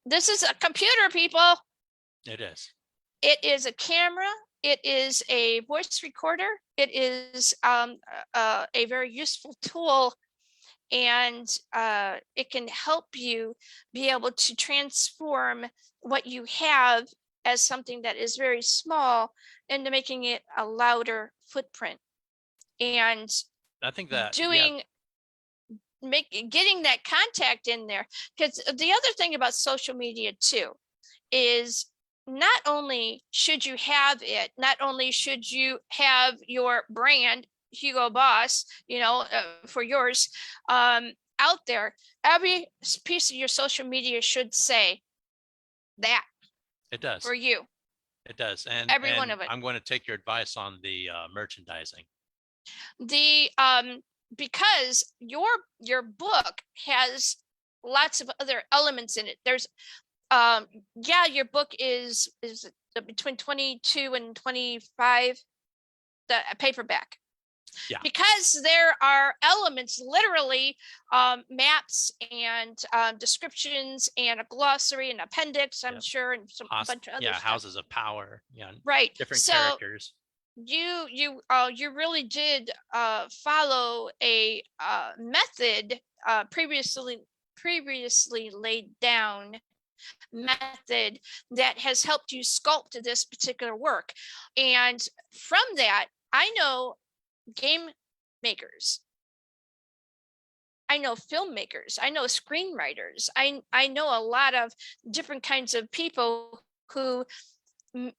This is a computer, people.
It is.
It is a camera. It is a voice recorder. It is a very useful tool, and it can help you be able to transform what you have as something that is very small into making it a louder footprint. And
I think that
getting that contact in there, because the other thing about social media too is, not only should you have it, not only should you have your brand Hugo Boss, for yours out there, every piece of your social media should say that.
It does.
For you.
It does. And
every one of it.
I'm going to take your advice on the merchandising.
Because your book has lots of other elements in it. There's your book is between 22 and 25, the paperback.
Yeah.
Because there are elements, literally maps and descriptions and a glossary and appendix, I'm sure, and a bunch of other stuff.
Houses of power. Yeah.
Right.
Different characters.
You really did follow a method, previously laid down method that has helped you sculpt this particular work. And from that, I know game makers, I know filmmakers, I know screenwriters, I know a lot of different kinds of people who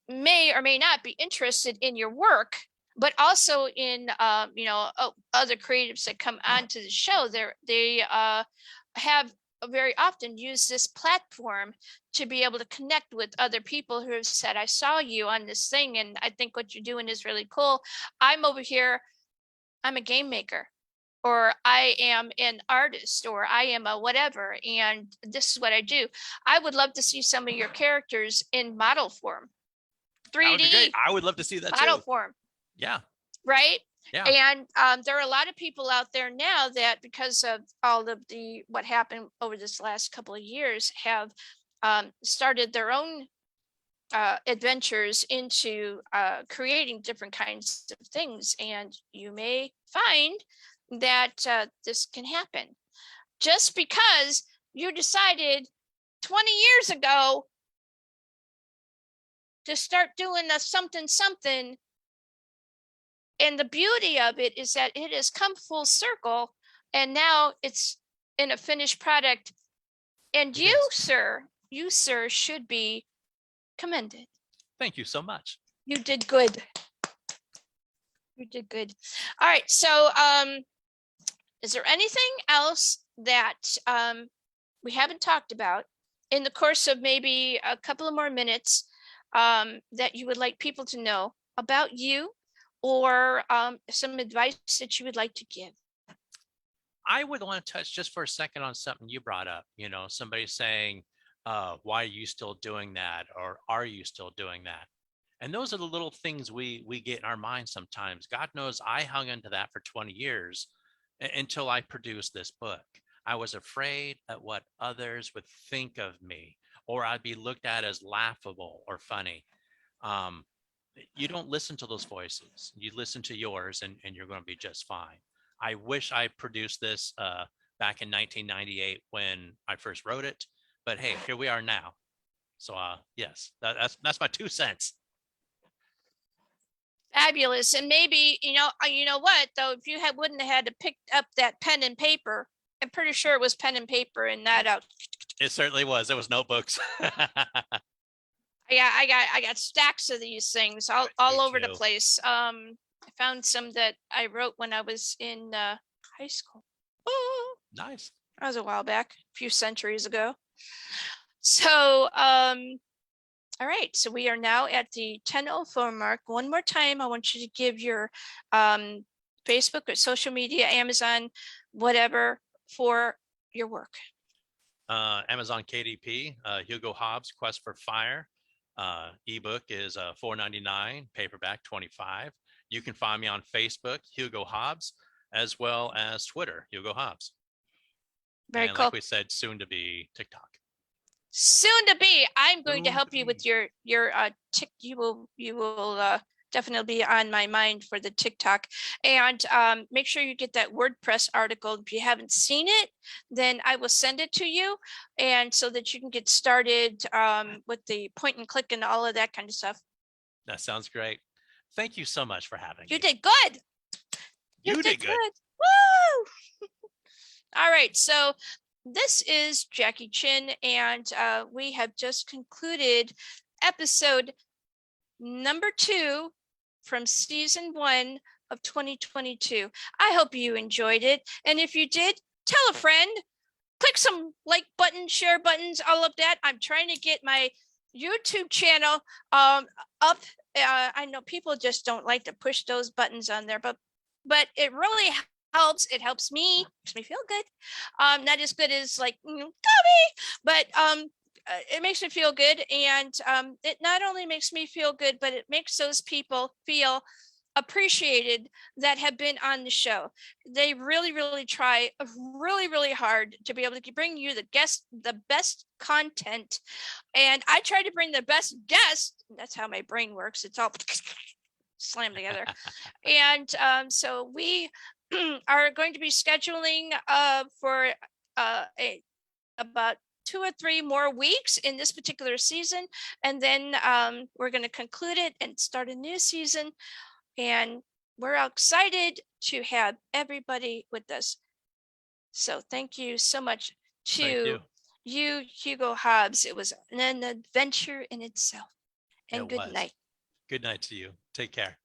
may or may not be interested in your work, but also in other creatives that come onto the show. They have very often use this platform to be able to connect with other people who have said, I saw you on this thing and I think what you're doing is really cool. I'm over here, I'm a game maker, or I am an artist, or I am a whatever, and this is what I do. I would love to see some of your characters in model form. 3D.
I would love to see that
model
too.
form.
Yeah.
Right.
Yeah.
And there are a lot of people out there now that, because of all of what happened over this last couple of years, have started their own adventures into creating different kinds of things. And you may find that this can happen. just because you decided 20 years ago to start doing a something. And the beauty of it is that it has come full circle, and now it's in a finished product. And you, sir, should be commended.
Thank you so much.
You did good. You did good. All right. So, is there anything else that we haven't talked about in the course of maybe a couple of more minutes that you would like people to know about you, or some advice that you would like to give?
I would want to touch just for a second on something you brought up. You know, somebody saying, why are you still doing that? Or are you still doing that? And those are the little things we get in our minds sometimes. God knows I hung into that for 20 years until I produced this book. I was afraid at what others would think of me, or I'd be looked at as laughable or funny. You don't listen to those voices. You listen to yours, and you're going to be just fine. I wish I produced this back in 1998 when I first wrote it, but hey, here we are now. So yes, that's my 2 cents.
Fabulous. And maybe, you know what, though, if you wouldn't have had to pick up that pen and paper, I'm pretty sure it was pen and paper and not out.
It certainly was. It was notebooks.
Yeah, I got stacks of these things all over the place. I found some that I wrote when I was in high school. Oh,
nice.
That was a while back, a few centuries ago. So, all right. So we are now at the 10:04 mark. One more time, I want you to give your Facebook or social media, Amazon, whatever, for your work.
Amazon KDP, Hugo Hobbs, Quest for Fire. Ebook is $4.99, paperback $25. You can find me on Facebook, Hugo Hobbs, as well as Twitter, Hugo Hobbs.
Very
and
cool.
Like we said, soon to be TikTok.
Soon to be. I'm going to help you with your you will definitely be on my mind for the TikTok. And make sure you get that WordPress article. If you haven't seen it, then I will send it to you, and so that you can get started with the point and click and all of that kind of stuff.
That sounds great. Thank you so much for having me.
You did good.
You did good.
Woo! All right. So this is Jackie Chin, and we have just concluded episode number 2 from season 1 of 2022. I hope you enjoyed it. And if you did, tell a friend, click some like buttons, share buttons, all of that. I'm trying to get my YouTube channel up. I know people just don't like to push those buttons on there, but it really helps. It helps me, makes me feel good. Not as good as like Gummy, but it makes me feel good. And it not only makes me feel good, but it makes those people feel appreciated that have been on the show. They really try really hard to be able to bring you the best content. And I try to bring the best guests. That's how my brain works. It's all slammed together. And so we are going to be scheduling for about 2 or 3 more weeks in this particular season, and then we're going to conclude it and start a new season. And we're excited to have everybody with us. So thank you so much to you, Hugo Hobbs. It was an adventure in itself. And good night.
Good night to you. Take care.